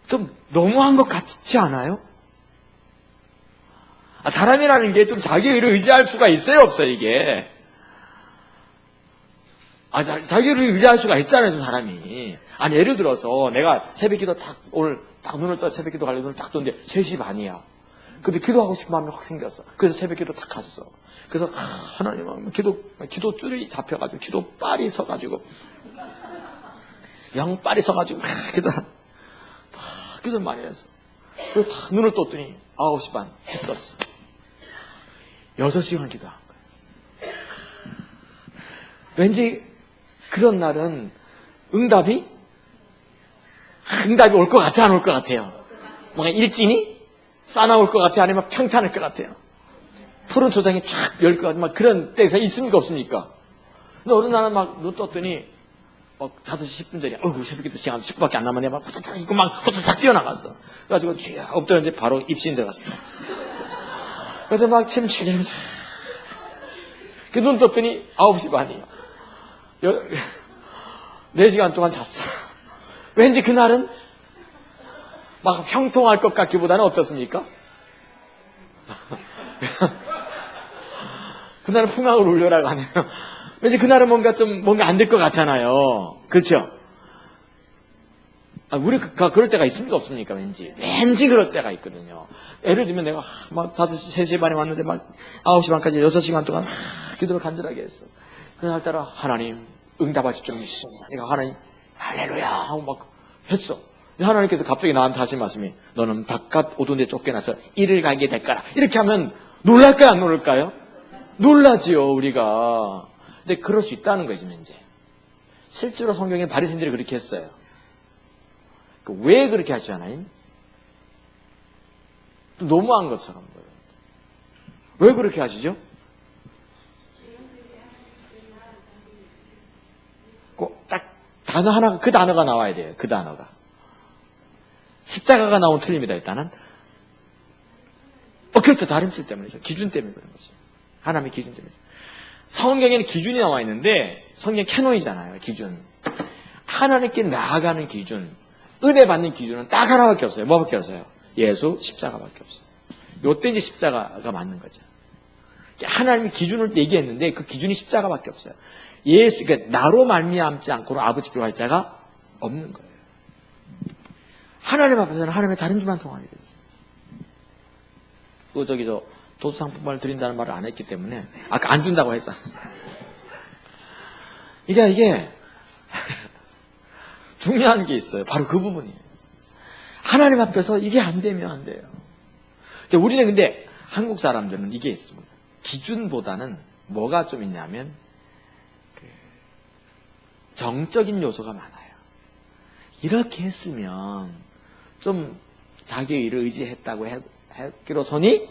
좀 너무한 것 같지 않아요? 사람이라는 게 좀 자기 의를 의지할 수가 있어요, 없어요, 이게? 자기를 의지할 수가 있잖아요, 좀 사람이. 아니, 예를 들어서 내가 새벽기도 오늘 딱 눈을 떠 새벽기도 가려고 눈을 딱 떴는데 3시 반이야. 근데 기도하고 싶은 마음이 확 생겼어. 그래서 새벽기도 딱 갔어. 그래서 하나님 기도 줄이 잡혀가지고 기도 빨이 서가지고 양빨이 서가지고 기도를 많이 했어. 그리고 딱 눈을 떴더니 9시 반 해 떴어. 6시간 기도한 거야. 왠지 그런 날은 응답이 올 것 같아, 안 올 것 같아요? 뭔가 일진이 싸나올 것 같아, 아니면 평탄할 것 같아요? 푸른 초장이 쫙 열 것 같아, 막 그런 때가 있습니까, 없습니까? 근데 어느 날은 막 눈 떴더니 5시 10분 전이야. 새벽기도 시간 10분밖에 안 남았네. 막 후다닥 입고 막 후다닥 뛰어나갔어. 그래가지고 쥐야 엎드렸는데 바로 입신 들어갔습니다. 그래서 막 침 치면서 눈 떴더니 9시 반이에요. 4시간 동안 잤어. 왠지 그날은 막 형통할 것 같기보다는 어떻습니까? 그날은 풍악을 울려라 가네요. 왠지 그날은 뭔가 안 될 것 같잖아요. 그렇죠? 우리가 그럴 때가 있습니까? 없습니까? 왠지 그럴 때가 있거든요. 예를 들면 내가 막 5시, 3시 반에 왔는데 막 9시 반까지 6시간 동안 기도를 간절하게 했어. 그날따라 하나님 응답하실 줄 믿습니다. 내가 하나님 할렐루야 하고 막 했어. 하나님께서 갑자기 나한테 하신 말씀이 너는 바깥 오던 데 쫓겨나서 이를 가게 될 거라. 이렇게 하면 놀랄까요? 안 놀랄까요? 놀라지요, 우리가. 근데 그럴 수 있다는 거지, 이제. 실제로 성경에 바리새인들이 그렇게 했어요. 왜 그렇게 하지 않아요? 또 너무한 것처럼. 왜 그렇게 하시죠? 딱 단어 하나, 그 단어가 나와야 돼요. 그 단어가. 십자가가 나오면 틀립니다, 일단은. 그렇죠. 다림질 때문이죠. 기준 때문에 그런 거죠. 하나님의 기준 때문에. 성경에는 기준이 나와 있는데, 성경 캐논이잖아요, 기준. 하나님께 나아가는 기준, 은혜 받는 기준은 딱 하나밖에 없어요. 뭐밖에 없어요? 예수, 십자가밖에 없어요. 요때 이제 십자가가 맞는 거죠. 하나님의 기준을 얘기했는데, 그 기준이 십자가밖에 없어요. 예수, 그러니까 나로 말미암지 않고는 아버지께로 갈 자가 없는 거예요. 하나님 앞에서는 하나님의 다른 줄만 통하게 돼 있어요. 도수상품권을 드린다는 말을 안 했기 때문에, 아까 안 준다고 했어. 이게, 중요한 게 있어요. 바로 그 부분이에요. 하나님 앞에서 이게 안 되면 안 돼요. 우리는 근데 한국 사람들은 이게 있습니다. 기준보다는 뭐가 좀 있냐면, 정적인 요소가 많아요. 이렇게 했으면 좀 자기의 일을 의지했다고 했기로서니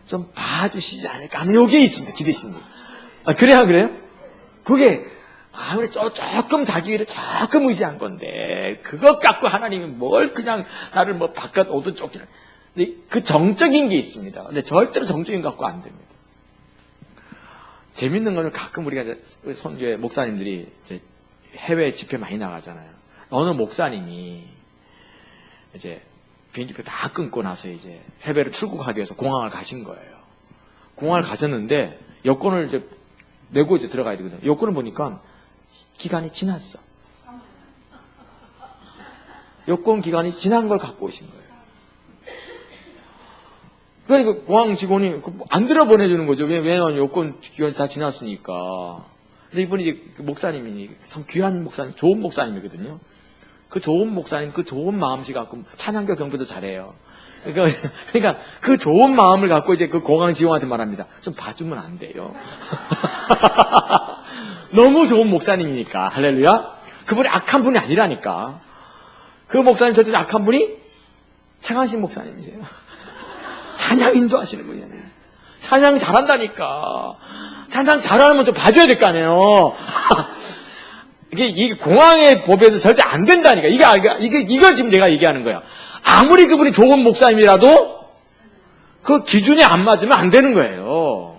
좀 봐주시지 않을까 하는 요게 있습니다. 기대심이. 그래요? 그게 우리 조금 자기 일을 조금 의지한 건데 그것 갖고 하나님이 뭘 그냥 나를 뭐 바깥 오든 쫓기는. 근데 그 정적인 게 있습니다. 근데 절대로 정적인 거 갖고 안 됩니다. 재밌는 거는 가끔 우리가 선교회 목사님들이 이제 해외 집회 많이 나가잖아요. 어느 목사님이 이제 비행기표 다 끊고 나서 이제 해외로 출국하기 위해서 공항을 가신 거예요. 공항을 가셨는데 여권을 이제 내고 이제 들어가야 되거든요. 여권을 보니까 기간이 지났어. 여권 기간이 지난 걸 갖고 오신 거예요. 그러니까 공항 직원이 안 들어보내주는 거죠. 왜냐면 여권 기간이 다 지났으니까. 근데 이분이 이제 목사님이 참 귀한 목사님, 좋은 목사님이거든요. 그 좋은 목사님, 그 좋은 마음씨 갖고 찬양교 경배도 잘해요. 그러니까 그 좋은 마음을 갖고 이제 그 공항 직원한테 말합니다. 좀 봐주면 안 돼요. 너무 좋은 목사님이니까. 할렐루야. 그분이 악한 분이 아니라니까. 그 목사님 절대 악한 분이 최강신 목사님이세요. 찬양 인도하시는 분이에요. 찬양 잘한다니까. 찬양 잘하면 좀 봐줘야 될 거 아니에요. 이게 공항의 법에서 절대 안 된다니까. 이걸 지금 내가 얘기하는 거야. 아무리 그분이 좋은 목사님이라도 그 기준이 안 맞으면 안 되는 거예요.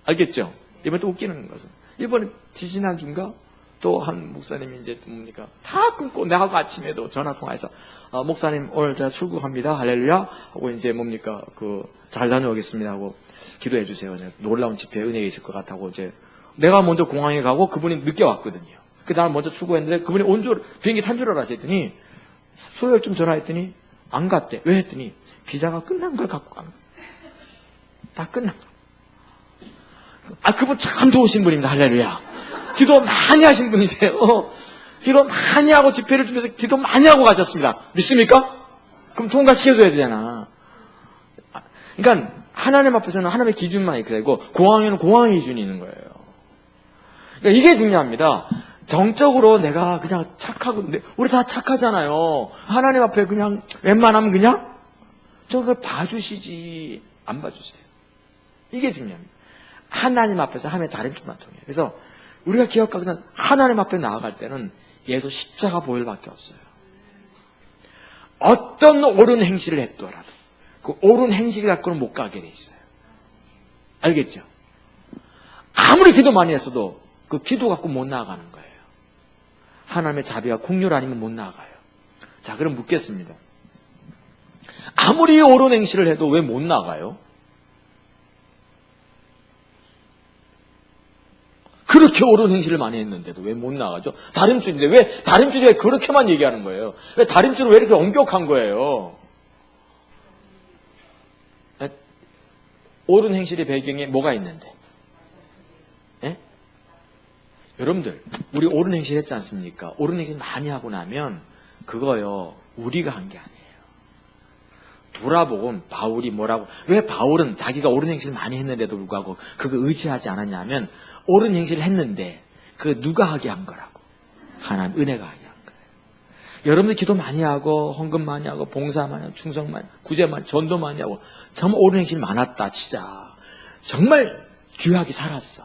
알겠죠? 이번에 또 웃기는 것은 이번에 지지난주인가 또 한 목사님이 이제 뭡니까 다 끊고 내하고 아침에도 전화 통화해서 목사님 오늘 제가 출국합니다. 할렐루야 하고 이제 뭡니까 잘 다녀오겠습니다 하고 기도해 주세요. 놀라운 집회에 은혜가 있을 것 같다고 이제 내가 먼저 공항에 가고 그분이 늦게 왔거든요. 나는 먼저 출국했는데 그분이 비행기 탄 줄 알았어 했더니 수요일쯤 전화했더니 안 갔대. 왜 했더니 비자가 끝난 걸 갖고 간 거야. 다 끝난 거야. 그분 참 좋으신 분입니다. 할렐루야. 기도 많이 하신 분이세요. 기도 많이 하고 집회를 준비해서 기도 많이 하고 가셨습니다. 믿습니까? 그럼 통과시켜줘야 되잖아. 그러니까 하나님 앞에서는 하나님의 기준만 있게 되고 공항에는 공항의 기준이 있는 거예요. 그러니까 이게 중요합니다. 정적으로 내가 그냥 착하고 우리 다 착하잖아요. 하나님 앞에 그냥 웬만하면 그냥 그걸 봐주시지 안 봐주세요. 이게 중요합니다. 하나님 앞에서 하나님의 다른 줄만 통해요. 그래서 우리가 기억하고 있는 하나님 앞에 나아갈 때는 예수 십자가 보혈밖에 없어요. 어떤 옳은 행실을 했더라도 그 옳은 행실 갖고는 못 가게 돼 있어요. 알겠죠? 아무리 기도 많이 했어도 그 기도 갖고 못 나아가는 거예요. 하나님의 자비와 긍휼 아니면 못 나아가요. 자, 그럼 묻겠습니다. 아무리 옳은 행실을 해도 왜 못 나아가요? 그렇게 옳은 행실을 많이 했는데도 왜 못 나가죠? 다림줄인데 왜 다림줄이 왜 그렇게만 얘기하는 거예요? 왜 다림줄은 왜 이렇게 엄격한 거예요? 옳은 행실의 배경에 뭐가 있는데? 예? 여러분들 우리 옳은 행실 했지 않습니까? 옳은 행실 많이 하고 나면 그거요 우리가 한 게 아니에요. 돌아보면 바울이 뭐라고 왜 바울은 자기가 옳은 행실 많이 했는데도 불구하고 그거 의지하지 않았냐면 옳은 행실을 했는데 그 누가 하게 한 거라고 하나님 은혜가 하게 한 거예요. 여러분들 기도 많이 하고 헌금 많이 하고 봉사 많이 하고 충성 많이 하고 구제 많이 하고 전도 많이 하고 정말 옳은 행실 많았다 진짜 정말 귀하게 살았어.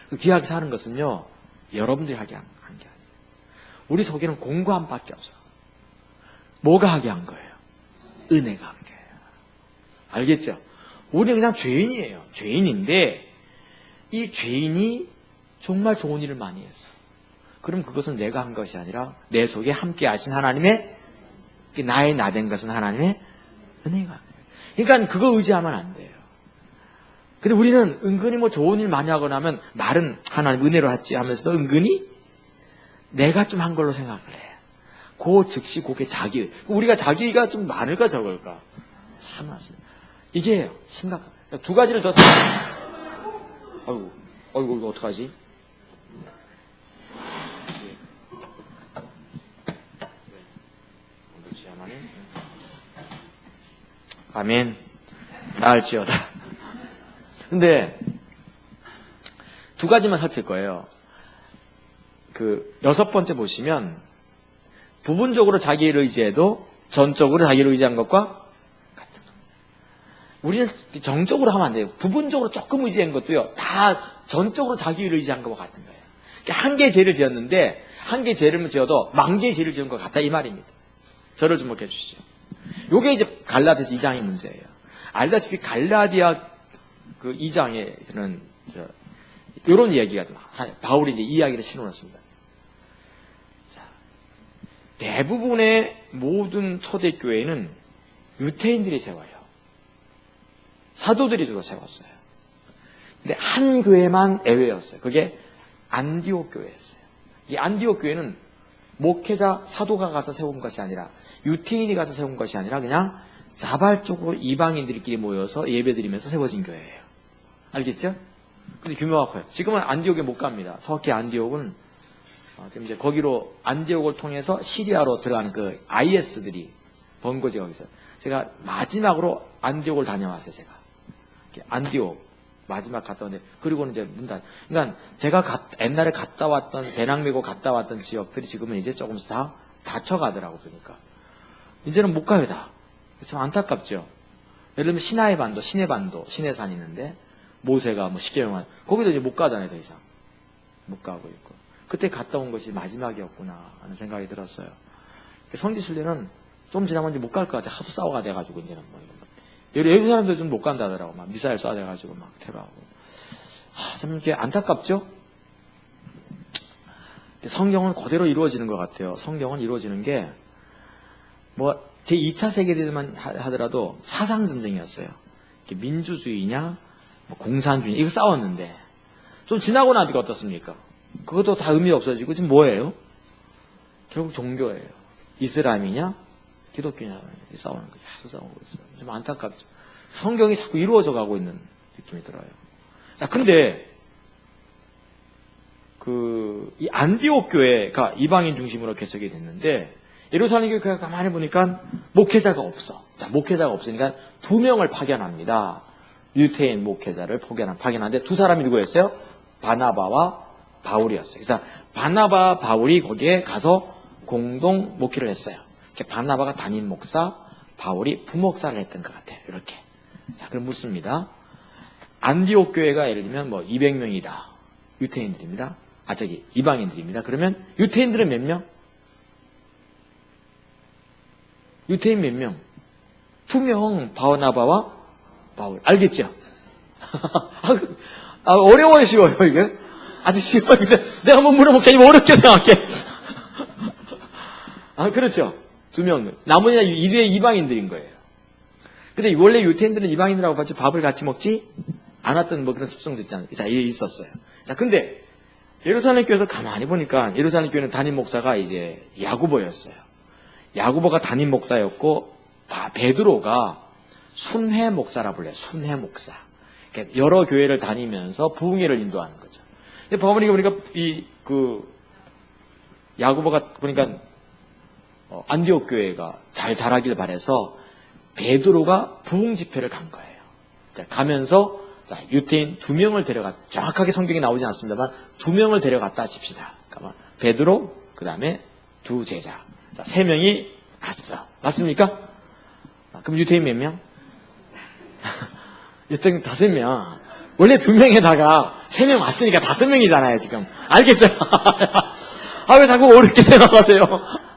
그 귀하게 사는 것은요 여러분들이 하게 한 게 아니에요. 우리 속에는 공고함밖에 없어. 뭐가 하게 한 거예요? 은혜가 한 거예요. 알겠죠? 우리는 그냥 죄인이에요. 죄인인데 이 죄인이 정말 좋은 일을 많이 했어. 그럼 그것은 내가 한 것이 아니라 내 속에 함께 하신 하나님의 나의 나 된 것은 하나님의 은혜가. 그러니까 그거 의지하면 안 돼요. 근데 우리는 은근히 뭐 좋은 일 많이 하고 나면 말은 하나님 은혜로 했지 하면서도 은근히 내가 좀 한 걸로 생각을 해. 그 즉시 그게 자기, 우리가 자기가 좀 많을까 적을까? 참 많습니다. 이게 심각한. 두 가지를 더, 아이고, 이거 어떡하지? 아멘. 나을지어다. 근데, 두 가지만 살필 거예요. 여섯 번째 보시면, 부분적으로 자기를 의지해도 전적으로 자기를 의지한 것과 같은 것. 우리는 정적으로 하면 안 돼요. 부분적으로 조금 의지한 것도요, 다 전적으로 자기를 의지한 것과 같은 거예요. 한 개의 죄를 지었는데, 한 개의 죄를 지어도 만 개의 죄를 지은 것 같다, 이 말입니다. 저를 주목해 주시죠. 요게 이제 갈라디아서 2장의 문제예요. 알다시피 갈라디아 2장에는, 요런 이야기가, 바울이 이제 이야기를 실어놨습니다. 대부분의 모든 초대교회는 유태인들이 세워요. 사도들이 주로 세웠어요. 근데 한 교회만 예외였어요. 그게 안디옥 교회였어요. 이 안디옥 교회는 목회자 사도가 가서 세운 것이 아니라 유태인이 가서 세운 것이 아니라 그냥 자발적으로 이방인들끼리 모여서 예배드리면서 세워진 교회예요. 알겠죠? 근데 규모가 커요. 지금은 안디옥에 못 갑니다. 터키 안디옥은 지금 이제 거기로 안디옥을 통해서 시리아로 들어가는 IS들이 번거지 거기서. 제가 마지막으로 안디옥을 다녀왔어요. 제가 안디옥 마지막 갔다 왔는데, 그리고는 이제 문 닫. 그러니까 제가 옛날에 갔다 왔던, 배낭 메고 갔다 왔던 지역들이 지금은 이제 조금씩 다 닫혀가더라고. 그러니까 이제는 못 가요 다. 참 안타깝죠. 예를 들면 시내반도 시내산이 있는데 모세가 십계명한 거기도 이제 못 가잖아요. 더 이상 못 가고 있고. 그때 갔다 온 것이 마지막이었구나 하는 생각이 들었어요. 성지순례는 좀 지나면 이제 못 갈 것 같아요. 하도 싸워가 돼가지고 이제는 여러 사람들 좀 못 간다더라고. 막 미사일 쏴대가지고 막 테러하고. 참 이렇게 안타깝죠? 성경은 그대로 이루어지는 것 같아요. 성경은 이루어지는 게 제2차 세계대전만 하더라도 사상전쟁이었어요. 민주주의냐 공산주의 이거 싸웠는데 좀 지나고 나니까 어떻습니까? 그것도 다 의미 없어지고 지금 뭐예요? 결국 종교예요. 이슬람이냐 기독교냐 싸우는 거죠. 계속 싸우고 있어요. 좀 안타깝죠. 성경이 자꾸 이루어져 가고 있는 느낌이 들어요. 자, 근데 이 안디옥 교회가 이방인 중심으로 개척이 됐는데 예루살렘 교회가 가만히 보니까 목회자가 없어. 자, 목회자가 없으니까 2명을 파견합니다. 유태인 목회자를 파견하는데 두 사람이 누구였어요? 바나바와 바울이었어요. 그래서 바나바, 바울이 거기에 가서 공동 목회를 했어요. 바나바가 담임 목사, 바울이 부목사를 했던 것 같아요. 이렇게. 자, 그럼 묻습니다. 안디옥 교회가 예를 들면 200명이다. 유태인들입니다. 이방인들입니다. 그러면 유태인들은 몇 명? 유태인 몇 명? 2명, 바나바와 바울. 알겠죠? 어려워요, 쉬워요, 이게? 아주 쉬워요. 근데 내가 한번 물어볼게. 어렵게 생각해. 그렇죠. 2명. 나머지는 이방인들인 거예요. 근데 원래 유태인들은 이방인들하고 같이 밥을 같이 먹지 않았던 그런 습성도 있잖아요. 자, 이게 있었어요. 자, 근데 예루살렘 교회에서 가만히 보니까 예루살렘 교회는 담임 목사가 이제 야고보였어요. 야고보가 담임 목사였고 베드로가 순회 목사라 불려요. 순회 목사. 여러 교회를 다니면서 부흥회를 인도하는 거죠. 근데 보니까 야고보가 보니까 안디옥 교회가 잘 자라길 바라서 베드로가 부흥 집회를 간 거예요. 자, 가면서 유태인 2명을 정확하게 성경에 나오지 않습니다만 2명을 데려갔다 칩시다. 그러니까 베드로, 그 다음에 2 제자. 자, 3명이 갔어. 맞습니까? 그럼 유태인 몇 명? 유태인 5명. 원래 2명에다가 3명 왔으니까 5명이잖아요, 지금. 알겠죠? 왜 자꾸 어렵게 생각하세요?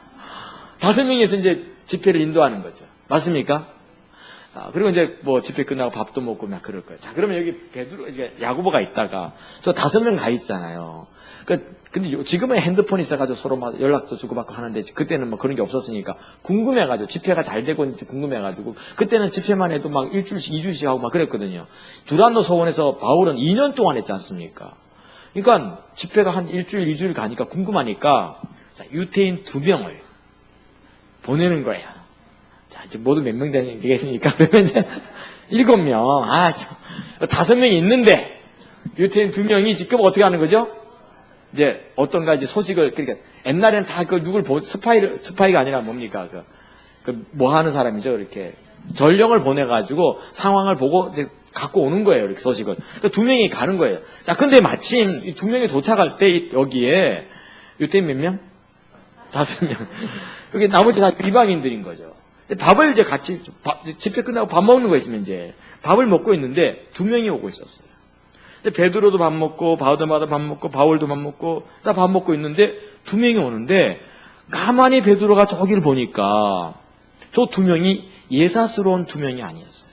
5명에서 이제 집회를 인도하는 거죠. 맞습니까? 그리고 이제 집회 끝나고 밥도 먹고 막 그럴 거예요. 자, 그러면 여기 야고보가 있다가 또 5명 가 있잖아요. 근데 지금은 핸드폰이 있어가지고 서로 막 연락도 주고받고 하는데 그때는 그런 게 없었으니까 궁금해가지고 집회가 잘 되고 있는지 궁금해가지고 그때는 집회만 해도 막 1주일씩 2주일씩 하고 막 그랬거든요. 두란노 서원에서 바울은 2년 동안 했지 않습니까? 그러니까 집회가 한 1주일 2주일 가니까 궁금하니까 유태인 2명을 보내는 거예요. 자, 이제 모두 몇 명 되겠습니까? 그러면 이제 7명. 5명이 있는데, 유태인 2명이 지금 어떻게 하는 거죠? 이제 어떤가 이제 소식을, 그러니까 옛날에는 다 누굴 스파이가 아니라 뭡니까? 뭐 하는 사람이죠? 이렇게 전령을 보내가지고 상황을 보고 이제 갖고 오는 거예요. 이렇게 소식을. 그러니까 2명이 가는 거예요. 자, 근데 마침 이 2명이 도착할 때 여기에 유태인 몇 명? 5명. 여기 나머지 다 이방인들인 거죠. 밥을 이제 같이, 집회 끝나고 밥 먹는 거 있으면 이제 밥을 먹고 있는데 2명이 오고 있었어요. 근데 베드로도 밥 먹고, 바울도 밥 먹고, 바울도 밥 먹고, 다 밥 먹고 있는데 2명이 오는데 가만히 베드로가 저기를 보니까 저 2명이 예사스러운 2명이 아니었어요.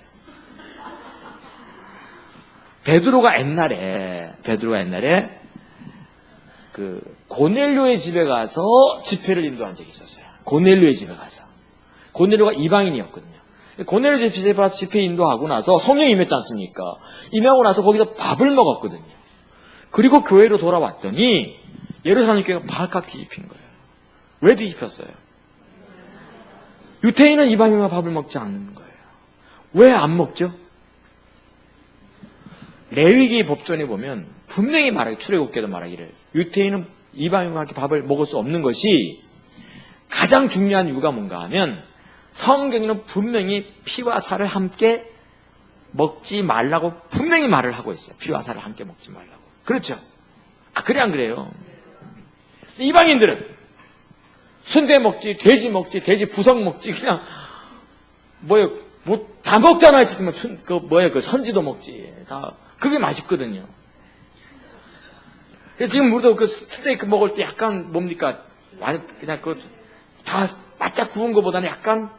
베드로가 옛날에 고넬료의 집에 가서 집회를 인도한 적이 있었어요. 고넬료의 집에 가서. 고넬료가 이방인이었거든요. 고넬료 집에 가서 집회 인도하고 나서 성령이 임했지 않습니까? 임하고 나서 거기서 밥을 먹었거든요. 그리고 교회로 돌아왔더니 예루살렘 교회가 발칵 뒤집힌 거예요. 왜 뒤집혔어요? 유태인은 이방인과 밥을 먹지 않는 거예요. 왜 안 먹죠? 레위기 법전에 보면 분명히 출애굽기에도 말하기를 유태인은 이방인과 함께 밥을 먹을 수 없는 것이 가장 중요한 이유가 뭔가 하면 성경에는 분명히 피와 살을 함께 먹지 말라고 분명히 말을 하고 있어요. 피와 살을 함께 먹지 말라고. 그렇죠? 그래 안 그래요? 이방인들은 순대 먹지, 돼지 먹지, 돼지 부석 먹지, 그냥 다 먹잖아요. 지금 선지도 먹지. 다 그게 맛있거든요. 지금 우리도 스테이크 먹을 때 약간 뭡니까? 그냥 다 바짝 구운 것보다는 약간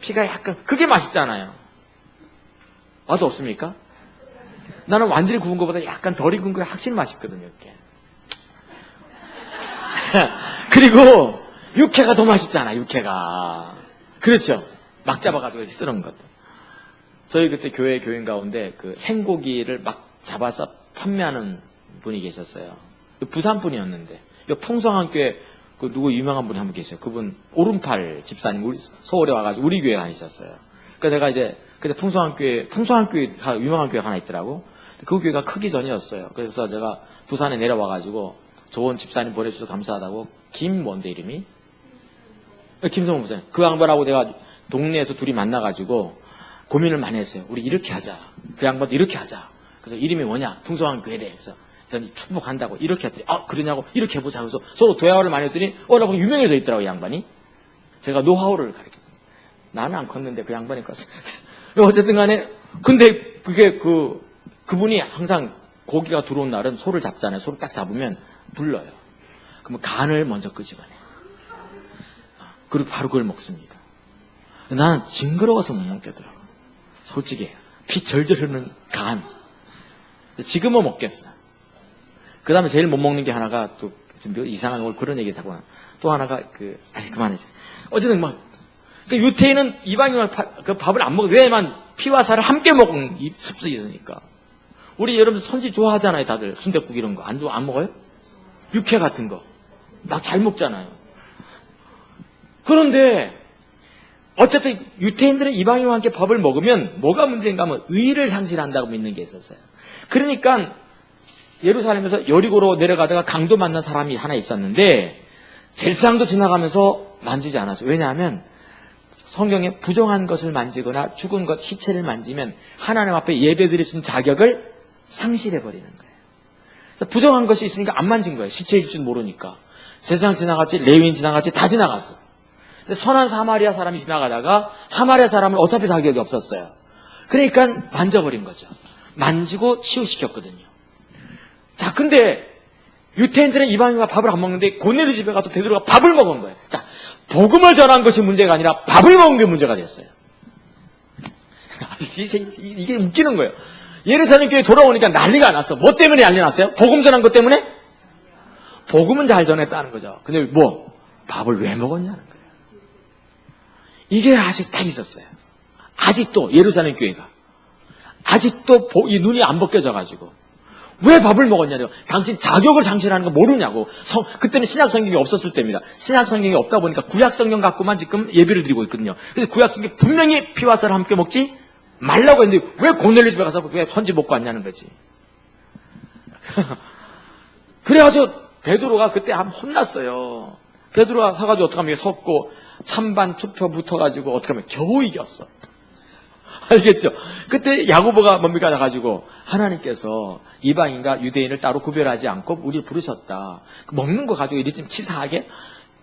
피가 약간 그게 맛있잖아요. 맛 없습니까? 나는 완전히 구운 것보다 약간 덜 익은 게 확실히 맛있거든요. 이렇게. 그리고 육회가 더 맛있잖아. 육회가. 그렇죠. 막 잡아가지고 쓰는 것도. 저희 그때 교인 가운데 생고기를 막 잡아서 판매하는 분이 계셨어요. 부산 분이었는데 풍성한 교회 누구 유명한 분이 한 분 계세요. 그분 오른팔 집사님 서울에 와가지고 우리 교회 다니셨어요. 그러니까 내가 이제 그때 풍성한 교회 유명한 교회가 하나 있더라고. 그 교회가 크기 전이었어요. 그래서 제가 부산에 내려와가지고 좋은 집사님 보내주셔서 감사하다고 뭔데 이름이? 김성훈 목사님. 그 양반하고 내가 동네에서 둘이 만나가지고 고민을 많이 했어요. 우리 이렇게 하자. 그 양반도 이렇게 하자. 그래서 이름이 뭐냐? 풍성한 교회래. 그래서 축복한다고 이렇게 했더니 그러냐고 이렇게 해보자 하면서 서로 대화를 많이 했더니 라고 유명해져 있더라고. 이 양반이. 제가 노하우를 가르쳤어요. 나는 안 컸는데 그 양반이 컸어요. 어쨌든 간에 근데 그게 그분이 항상 고기가 들어온 날은 소를 잡잖아요. 소를 딱 잡으면 불러요. 그러면 간을 먼저 끄집어내요. 그리고 바로 그걸 먹습니다. 나는 징그러워서 못 먹겠더라고. 솔직히 피 절절 흐르는 간. 지금은 먹겠어. 그 다음에 제일 못 먹는 게 하나가 또 좀 이상한 걸 그런 얘기 하고 또 하나가 그만하지. 어쨌든 유태인은 이방인과 밥을 안 먹어. 왜냐면 피와 살을 함께 먹은 습성이 있으니까. 우리 여러분 선지 좋아하잖아요. 다들 순댓국 이런 거 안 먹어요? 육회 같은 거 막 잘 먹잖아요. 그런데 어쨌든 유태인들은 이방인과 함께 밥을 먹으면 뭐가 문제인가 하면 의를 상실한다고 믿는 게 있었어요. 그러니까 예루살렘에서 여리고로 내려가다가 강도 만난 사람이 하나 있었는데 제사장도 지나가면서 만지지 않았어요. 왜냐하면 성경에 부정한 것을 만지거나 죽은 것, 시체를 만지면 하나님 앞에 예배드릴 수 있는 자격을 상실해버리는 거예요. 그래서 부정한 것이 있으니까 안 만진 거예요. 시체일 줄 모르니까. 제사장 지나갔지, 레위인 지나갔지, 다 지나갔어. 근데 선한 사마리아 사람이 지나가다가 사마리아 사람은 어차피 자격이 없었어요. 그러니까 만져버린 거죠. 만지고 치유시켰거든요. 자, 근데 유태인들은 이방인과 밥을 안 먹는데 고넬료 집에 가서 베드로가 밥을 먹은 거예요. 자, 복음을 전한 것이 문제가 아니라 밥을 먹은 게 문제가 됐어요. 이게 웃기는 거예요. 예루살렘 교회 돌아오니까 난리가 났어. 뭐 때문에 난리 났어요? 복음 전한 것 때문에? 복음은 잘 전했다는 거죠. 근데 밥을 왜 먹었냐는 거예요. 이게 아직 딱 있었어요. 아직도 예루살렘 교회가 아직도 이 눈이 안 벗겨져가지고 왜 밥을 먹었냐고. 당신 자격을 상실하는 거 모르냐고. 그때는 신약 성경이 없었을 때입니다. 신약 성경이 없다 보니까 구약 성경 갖고만 지금 예배를 드리고 있거든요. 근데 구약 성경이 분명히 피와 쌀을 함께 먹지 말라고 했는데 왜 고넬료 집에 가서 왜 선지 먹고 왔냐는 거지. 그래가지고 베드로가 그때 한번 혼났어요. 베드로가 서가지고 어떡하면 섰고 찬반 투표 붙어가지고 어떡하면 겨우 이겼어. 알겠죠? 그때 야고보가 뭡니까 나가지고 하나님께서 이방인과 유대인을 따로 구별하지 않고 우리를 부르셨다. 먹는 거 가지고 이리 좀 치사하게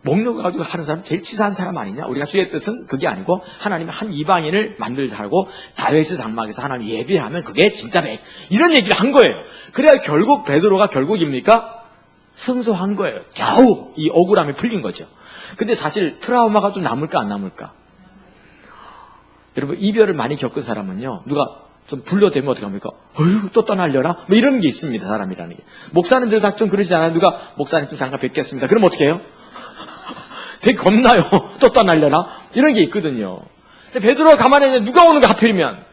먹는 거 가지고 하는 사람 제일 치사한 사람 아니냐? 우리가 주의 뜻은 그게 아니고 하나님이 한 이방인을 만들자고 다윗의 장막에서 하나님 예배하면 그게 진짜 이런 얘기를 한 거예요. 그래야 결국 베드로가 결국입니까? 승소한 거예요. 겨우 이 억울함이 풀린 거죠. 근데 사실 트라우마가 좀 남을까 안 남을까? 여러분 이별을 많이 겪은 사람은요. 누가 좀 불러대면 어떡합니까? 어휴 또 떠날려나? 뭐 이런 게 있습니다. 사람이라는 게. 목사님들 다 좀 그러지 않아요? 누가 목사님 좀 잠깐 뵙겠습니다. 그럼 어떻게 해요? 되게 겁나요. 또 떠날려나? 이런 게 있거든요. 근데 베드로가 가만히 있는데 누가 오는 거 하필이면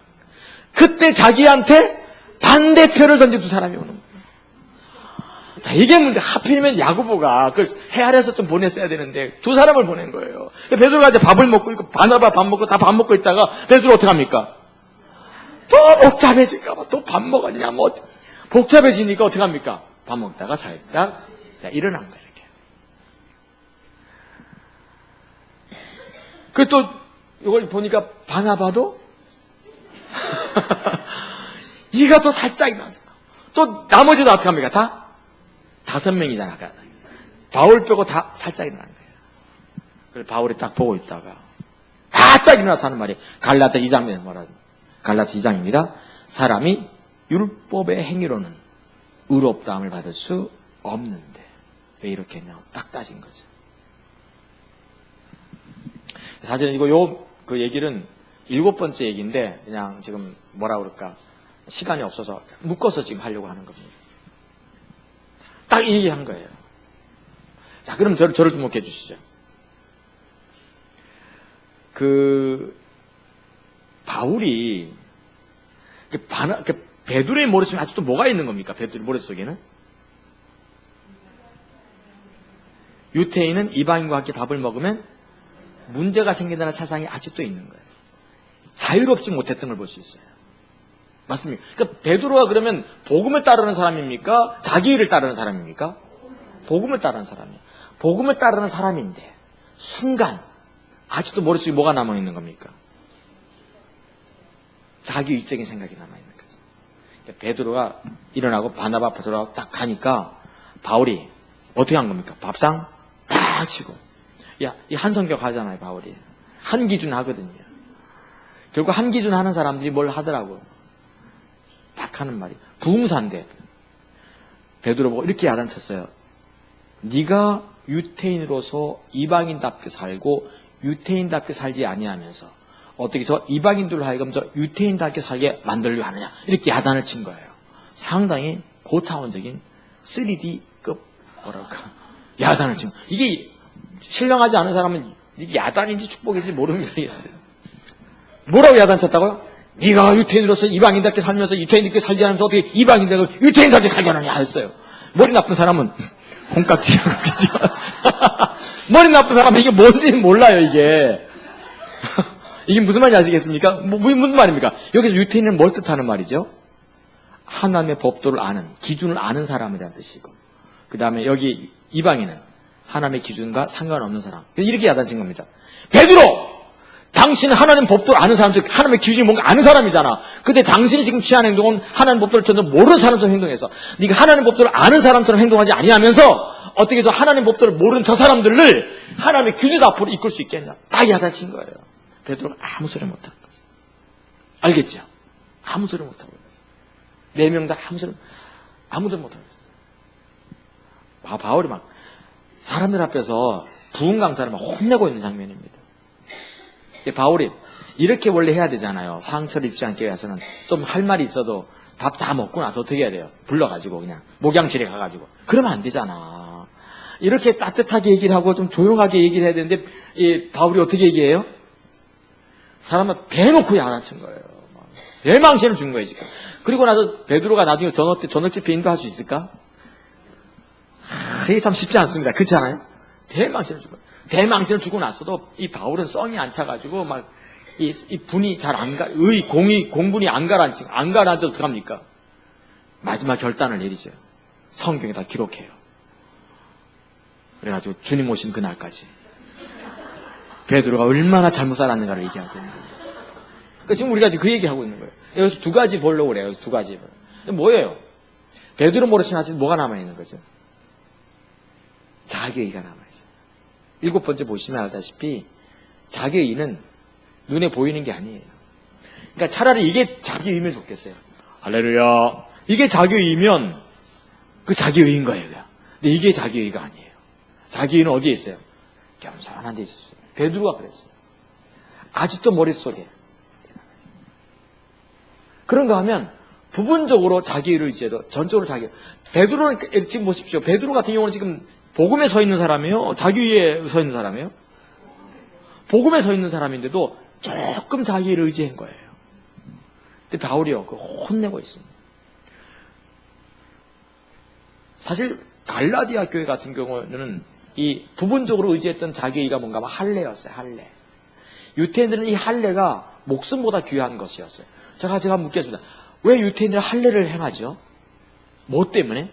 그때 자기한테 반대표를 던져준 사람이 오는 거예요. 자, 이게 문제. 하필이면 야고보가 그 헤아려서 좀 보냈어야 되는데 두 사람을 보낸 거예요. 베드로가 이제 밥을 먹고 있고 바나바 밥 먹고 다 밥 먹고 있다가 베드로 어떻게 합니까? 또 복잡해질까봐 또 밥 먹었냐 뭐 복잡해지니까 어떻게 합니까? 밥 먹다가 살짝 일어난 거예요. 이렇게. 그리고 또 이걸 보니까 바나바도 이가 또 살짝 일어났어요. 또 나머지도 어떻게 합니까? 다 5명이잖아. 바울 빼고 다 살짝 일어난 거예요. 그래서 바울이 딱 보고 있다가 다 딱 일어나서 하는 말이 갈라디아 2장에 뭐라 갈라디아 2장입니다. 사람이 율법의 행위로는 의롭다함을 받을 수 없는데 왜 이렇게 했냐고 딱 따진 거죠. 사실은 이거 그 얘기는 7번째 얘기인데 그냥 지금 뭐라 그럴까 시간이 없어서 묶어서 지금 하려고 하는 겁니다. 딱 이 얘기한 거예요. 자, 그럼 저를 좀 먹게 해주시죠. 바울이 베드로의 머릿속에 아직도 뭐가 있는 겁니까? 베드로의 머릿속에는 유태인은 이방인과 함께 밥을 먹으면 문제가 생긴다는 사상이 아직도 있는 거예요. 자유롭지 못했던 걸 볼 수 있어요. 맞습니까? 그러니까 베드로가 그러면 복음을 따르는 사람입니까? 자기 일을 따르는 사람입니까? 복음을 따르는 사람이에요. 복음을 따르는 사람인데 순간 아직도 머릿속에 뭐가 남아있는 겁니까? 자기 위적인 생각이 남아있는 거죠. 그러니까 베드로가 일어나고 바나바 앞으로 딱 가니까 바울이 어떻게 한 겁니까? 밥상 딱 치고 이 한성격 하잖아요. 바울이 한 기준 하거든요. 결국 한 기준 하는 사람들이 뭘 하더라고요. 딱 하는 말이 부흥사인데 베드로 보고 이렇게 야단쳤어요. 네가 유태인으로서 이방인답게 살고 유태인답게 살지 아니하면서 어떻게 저 이방인들로 하여금 저 유태인답게 살게 만들려 하느냐 이렇게 야단을 친 거예요. 상당히 고차원적인 3D급 뭐랄까 야단을 친 거예요. 이게 신령하지 않은 사람은 이게 야단인지 축복인지 모릅니다. 뭐라고 야단쳤다고요? 네가 유태인으로서 이방인답게 살면서 유태인답게 살지 않으면서 어떻게 이방인답게 유태인답게 살게 하느냐 했어요. 머리 나쁜 사람은 콩깍지가 그죠? 머리 나쁜 사람은 이게 뭔지는 몰라요. 이게 무슨 말인지 아시겠습니까? 무슨 말입니까? 여기서 유태인은 뭘 뜻하는 말이죠? 하나님의 법도를 아는 기준을 아는 사람이라는 뜻이고 그 다음에 여기 이방인은 하나님의 기준과 상관없는 사람. 이렇게 야단친 겁니다. 베드로! 당신은 하나님 법도를 아는 사람, 즉 하나님의 기준이 뭔가 아는 사람이잖아. 근데 당신이 지금 취한 행동은 하나님 법도를 전혀 모르는 사람처럼 행동해서 네가 하나님 법도를 아는 사람처럼 행동하지 아니하면서 어떻게 해서 하나님 법도를 모르는 저 사람들을 하나님의 기준 앞으로 이끌 수 있겠냐. 딱 야단친 거예요. 베드로가 아무 소리 못하는 거죠. 알겠죠? 아무 소리 못하고 있었어요. 4명 다 아무도 못하고 있었어요. 바울이 막 사람들 앞에서 부흥 강사를 막 혼내고 있는 장면입니다. 바울이 이렇게 원래 해야 되잖아요. 상처를 입지 않기 위해서는 좀 할 말이 있어도 밥 다 먹고 나서 어떻게 해야 돼요? 불러가지고 그냥 목양실에 가가지고 그러면 안 되잖아. 이렇게 따뜻하게 얘기를 하고 좀 조용하게 얘기를 해야 되는데 바울이 어떻게 얘기해요? 사람을 대놓고 야단친 거예요. 대망신을 준 거예요, 지금. 그리고 나서 베드로가 나중에 저녁 집회 인도할 수 있을까? 이게 참 쉽지 않습니다. 그렇지 않아요? 대망신을 주고. 대망신을 주고 나서도 이 바울은 썽이 안 차가지고 막 이 분이 잘 안 가, 공분이 안 가라앉아서 어떡합니까? 마지막 결단을 내리죠. 성경에 다 기록해요. 그래가지고 주님 오신 그날까지 베드로가 얼마나 잘못 살았는가를 얘기하고 있는 거예요. 그러니까 지금 우리가 그 얘기하고 있는 거예요. 여기서 두 가지 보려고 그래요. 두 가지. 뭐예요? 베드로 모르시면 아직 뭐가 남아있는 거죠? 자기의가 남아있어요. 7번째 보시면 알다시피 자기의는 눈에 보이는 게 아니에요. 그러니까 차라리 이게 자기의면 좋겠어요. 할렐루야. 이게 자기의면 그 자기의인 거예요. 근데 이게 자기의가 아니에요. 자기의는 어디에 있어요? 겸손한 데 있었어요. 베드로가 그랬어요. 아직도 머릿속에. 그런가 하면 부분적으로 자기의를 의지해도 전적으로 베드로는 지금 보십시오. 베드로 같은 경우는 지금 복음에 서 있는 사람이에요? 자기의에 서 있는 사람이에요? 복음에 서 있는 사람인데도 조금 자기의를 의지한 거예요. 근데 바울이요, 그걸 혼내고 있습니다. 사실 갈라디아 교회 같은 경우는 이 부분적으로 의지했던 자기의가 뭔가 하면 할례였어요. 할례. 유태인들은 이 할례가 목숨보다 귀한 것이었어요. 제가 묻겠습니다. 왜 유태인들은 할례를 행하죠? 뭐 때문에?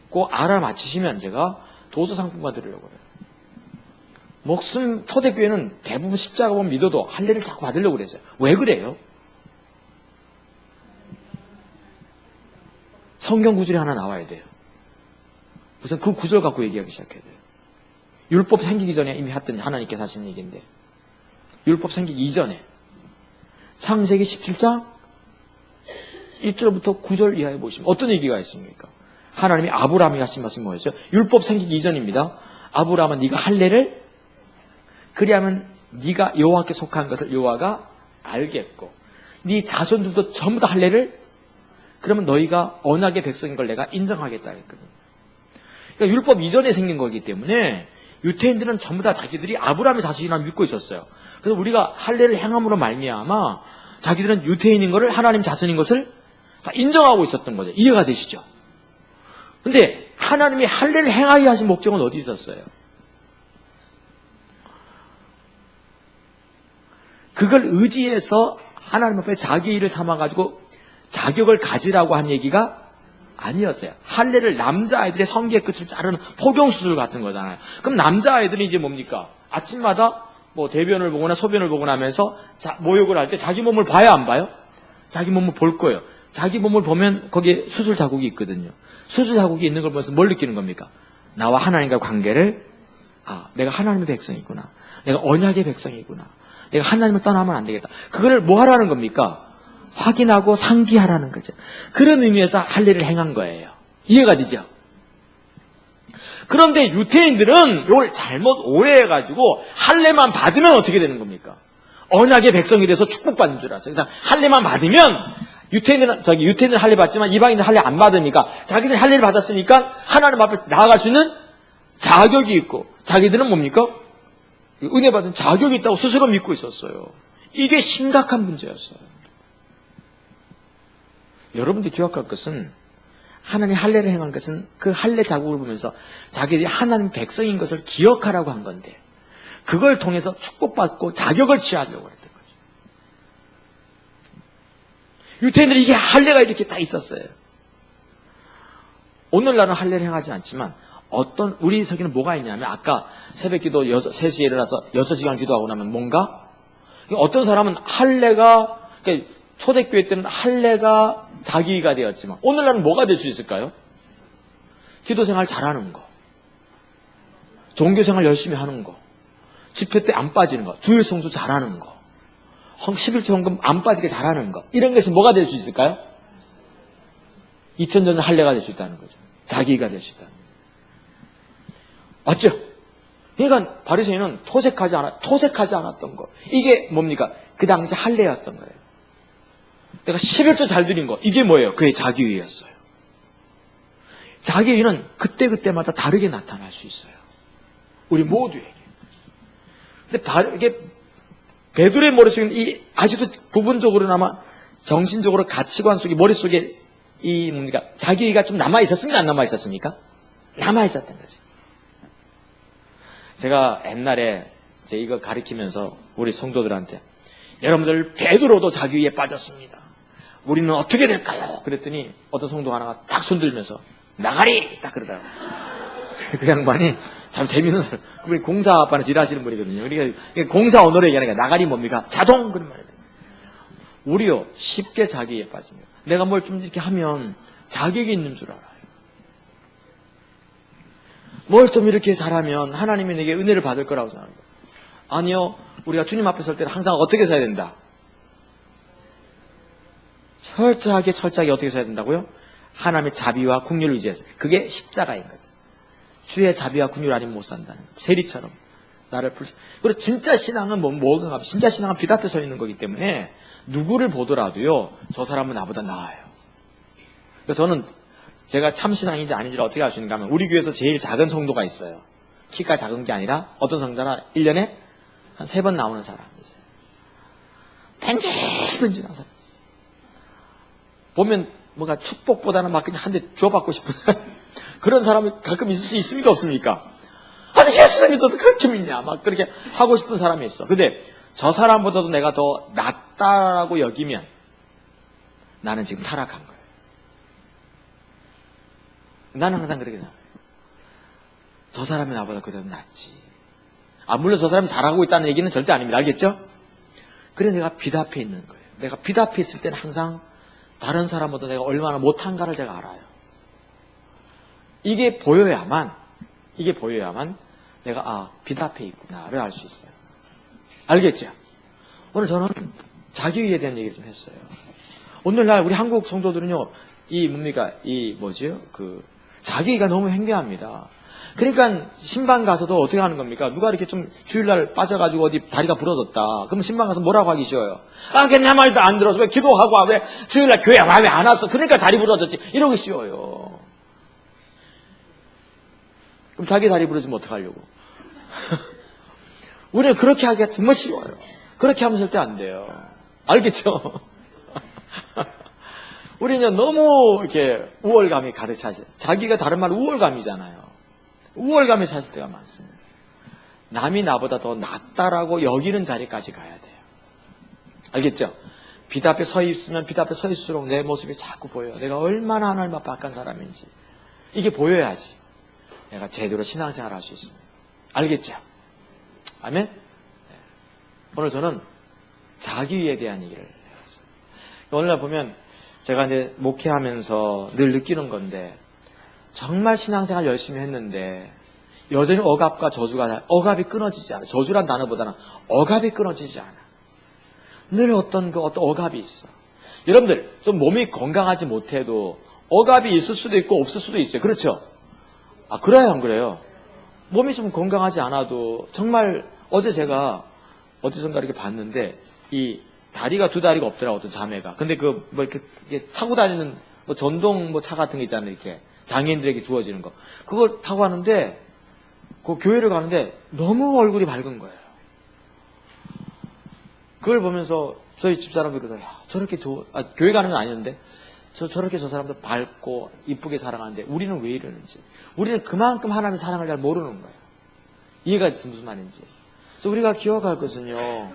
꼭 알아맞히시면 제가 도서 상품과 드리려고 해요. 목숨 초대교회는 대부분 십자가 보면 믿어도 할례를 자꾸 받으려고 그랬어요. 왜 그래요? 성경 구절이 하나 나와야 돼요. 우선 그 구절 갖고 얘기하기 시작해야 돼요. 율법 생기기 전에 이미 했던 하나님께서 하신 얘기인데, 율법 생기기 이전에 창세기 17장 1절부터 9절 이하에 보시면 어떤 얘기가 있습니까? 하나님이 아브라함이 하신 말씀이 뭐였죠? 율법 생기기 이전입니다. 아브라함아 네가 할례를 그리하면 네가 여호와께 속한 것을 여호와가 알겠고 네 자손들도 전부 다 할례를 그러면 너희가 언약의 백성인 걸 내가 인정하겠다 했거든요. 그러니까 율법 이전에 생긴 거기 때문에 유태인들은 전부 다 자기들이 아브라함의 자식이라 믿고 있었어요. 그래서 우리가 할례를 행함으로 말미암아 자기들은 유태인인 것을 하나님 자손인 것을 다 인정하고 있었던 거죠. 이해가 되시죠? 근데 하나님이 할례를 행하게 하신 목적은 어디 있었어요? 그걸 의지해서 하나님 앞에 자기 일을 삼아가지고 자격을 가지라고 한 얘기가 아니었어요. 할례를 남자아이들의 성기의 끝을 자르는 포경수술 같은 거잖아요. 그럼 남자아이들이 이제 뭡니까? 아침마다 뭐 대변을 보거나 소변을 보거나 하면서 모욕을 할 때 자기 몸을 봐야 안 봐요? 자기 몸을 볼 거예요. 자기 몸을 보면 거기에 수술 자국이 있거든요. 수술 자국이 있는 걸 보면서 뭘 느끼는 겁니까? 나와 하나님과 관계를 내가 하나님의 백성이구나. 내가 언약의 백성이구나. 내가 하나님을 떠나면 안 되겠다. 그거를 뭐 하라는 겁니까? 확인하고 상기하라는 거죠. 그런 의미에서 할례를 행한 거예요. 이해가 되죠? 그런데 유태인들은 이걸 잘못 오해해가지고 할례만 받으면 어떻게 되는 겁니까? 언약의 백성이 돼서 축복받는 줄 알았어요. 그래서 할례만 받으면 유태인들은 할례 받지만 이방인들은 할례 안 받으니까 자기들이 할례를 받았으니까 하나님 앞에 나아갈 수 있는 자격이 있고 자기들은 뭡니까? 은혜 받은 자격이 있다고 스스로 믿고 있었어요. 이게 심각한 문제였어요. 여러분들이 기억할 것은 하나님 할례를 행한 것은 그 할례 자국을 보면서 자기들이 하나님 백성인 것을 기억하라고 한 건데 그걸 통해서 축복받고 자격을 취하려고 했던 거죠. 유태인들이 이게 할례가 이렇게 딱 있었어요. 오늘날은 할례를 행하지 않지만 우리 석에는 뭐가 있냐면 아까 새벽기도 3시에 일어나서 6시간 기도하고 나면 뭔가 어떤 사람은 할례가 그러니까 초대교회 때는 할례가 자기가 되었지만 오늘날은 뭐가 될 수 있을까요? 기도생활 잘하는 거, 종교생활 열심히 하는 거, 집회 때 안 빠지는 거, 주일 성수 잘하는 거, 11조 헌금 안 빠지게 잘하는 거 이런 것이 뭐가 될 수 있을까요? 2000년 할례가 될 수 있다는 거죠. 자기가 될 수 있다는 거죠. 맞죠? 그러니까 바리새인은 토색하지 않았던 거. 이게 뭡니까? 그 당시 할례였던 거예요. 내가 11조 잘 드린 거. 이게 뭐예요? 그의 자기의였어요. 자기의는 그때그때마다 다르게 나타날 수 있어요. 우리 모두에게. 근데 이게 베드로의 머릿속에는 아직도 부분적으로나마 정신적으로 가치관 속에, 머릿속에 이 뭡니까? 자기가 좀 남아있었습니까? 안 남아있었습니까? 남아있었던 거죠. 제가 옛날에 이거 가르치면서 우리 성도들한테 여러분들 베드로도 자기위에 빠졌습니다. 우리는 어떻게 될까요? 그랬더니 어떤 성도 하나가 딱 손들면서 나가리! 딱 그러더라고요. 그 양반이 참 재밌는 사람. 우리 공사 아빠는 일하시는 분이거든요. 그러니까 공사 언어로 얘기하는 거야. 나가리 뭡니까? 자동! 그런 말이에요. 우리요, 쉽게 자기에 빠집니다. 내가 뭘 좀 이렇게 하면 자격이 있는 줄 알아요. 뭘 좀 이렇게 잘하면 하나님이 내게 은혜를 받을 거라고 생각합니다. 아니요, 우리가 주님 앞에 설 때는 항상 어떻게 서야 된다? 철저하게 어떻게 서야 된다고요? 하나님의 자비와 긍휼을 의지해서. 그게 십자가인 거죠. 주의 자비와 긍휼 아니면 못 산다는 거죠. 세리처럼 나를 그리고 진짜 신앙은 뭐가 진짜 신앙은 빛 앞에 서 있는 거기 때문에 누구를 보더라도요, 저 사람은 나보다 나아요. 그래서 저는 제가 참 신앙인지 아닌지를 어떻게 알 수 있는가 하면 우리 교회에서 제일 작은 성도가 있어요. 키가 작은 게 아니라 어떤 성도나 1년에 한 3번 나오는 사람이 있어요. 벤질벤질한 사람. 보면 뭔가 축복보다는 막 그냥 한 대 줘받고 싶은 그런 사람이 가끔 있을 수 있습니까? 없습니까? 아니 예수를 믿어도 그렇게 믿냐? 막 그렇게 하고 싶은 사람이 있어. 근데 저 사람보다도 내가 더 낫다라고 여기면 나는 지금 타락한 거예요. 나는 항상 그렇게 생각해요. 저 사람이 나보다 그래도 낫지. 물론 저 사람이 잘하고 있다는 얘기는 절대 아닙니다. 알겠죠? 그래 내가 빛 앞에 있는 거예요. 내가 빛 앞에 있을 때는 항상 다른 사람보다 내가 얼마나 못한가를 제가 알아요. 이게 보여야만 내가 빛 앞에 있구나를 알 수 있어요. 알겠죠? 오늘 저는 자기위에 대한 얘기를 좀 했어요. 오늘날 우리 한국 성도들은요, 자기위가 너무 횡대합니다. 그러니까 신방 가서도 어떻게 하는 겁니까? 누가 이렇게 좀 주일날 빠져가지고 어디 다리가 부러졌다. 그럼 신방 가서 뭐라고 하기 쉬워요? 걔 내 말도 안 들어서 왜 기도하고 왜 주일날 교회 왜 안 왔어? 그러니까 다리 부러졌지. 이러기 쉬워요. 그럼 자기 다리 부러지면 어떡하려고? 우리는 그렇게 하기가 정말 쉬워요. 그렇게 하면 절대 안 돼요. 알겠죠? 우리는 너무 이렇게 우월감이 가득 차죠. 자기가 다른 말로 우월감이잖아요. 우월감이 찼을 때가 많습니다. 남이 나보다 더 낫다라고 여기는 자리까지 가야 돼요. 알겠죠? 빛 앞에 서 있으면 빛 앞에 서 있을수록 내 모습이 자꾸 보여요. 내가 얼마나 하나님 앞에 악한 사람인지. 이게 보여야지 내가 제대로 신앙생활을 할 수 있습니다. 알겠죠? 아멘? 오늘 저는 자기위에 대한 얘기를 해봤어요. 오늘날 보면 제가 이제 목회하면서 늘 느끼는 건데 정말 신앙생활 열심히 했는데 여전히 억압과 저주가 억압이 끊어지지 않아. 저주란 단어보다는 억압이 끊어지지 않아. 늘 어떤 억압이 있어. 여러분들 좀 몸이 건강하지 못해도 억압이 있을 수도 있고 없을 수도 있어요. 그렇죠? 그래요, 안 그래요? 몸이 좀 건강하지 않아도 정말 어제 제가 어디선가 이렇게 봤는데 이 다리가 두 다리가 없더라고, 어떤 자매가. 근데 이렇게 타고 다니는 전동 차 같은 게 있잖아요, 이렇게. 장애인들에게 주어지는 거. 그걸 타고 가는데, 교회를 가는데 너무 얼굴이 밝은 거예요. 그걸 보면서 저희 집사람들이 그러더라고요. 저렇게 교회 가는 건 아니었는데, 저렇게 저 사람들 밝고 이쁘게 사랑하는데 우리는 왜 이러는지. 우리는 그만큼 하나님의 사랑을 잘 모르는 거예요. 이해가 무슨 말인지. 그래서 우리가 기억할 것은요,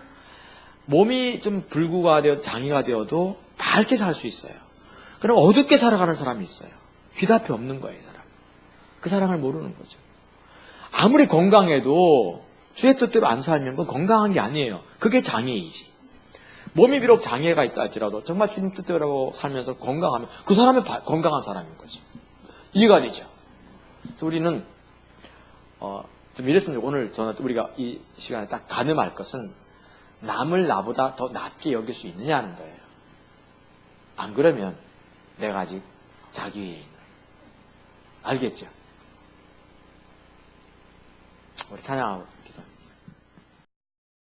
몸이 좀 불구가 되어도 장애가 되어도 밝게 살 수 있어요. 그럼 어둡게 살아가는 사람이 있어요. 빛 앞에 없는 거예요, 이 사람. 그 사랑을 모르는 거죠. 아무리 건강해도 주의 뜻대로 안 살면 그건 건강한 게 아니에요. 그게 장애이지. 몸이 비록 장애가 있어 할지라도 정말 주님 뜻대로 살면서 건강하면 그 사람이 건강한 사람인 거죠. 이해가 되죠? 그래서 우리는 좀 이랬습니다. 오늘 우리가 이 시간에 딱 가늠할 것은 남을 나보다 더 낫게 여길 수 있느냐는 거예요. 안 그러면 내가 아직 자기위에 있는 거예요. 알겠죠? 우리 찬양하고 기도.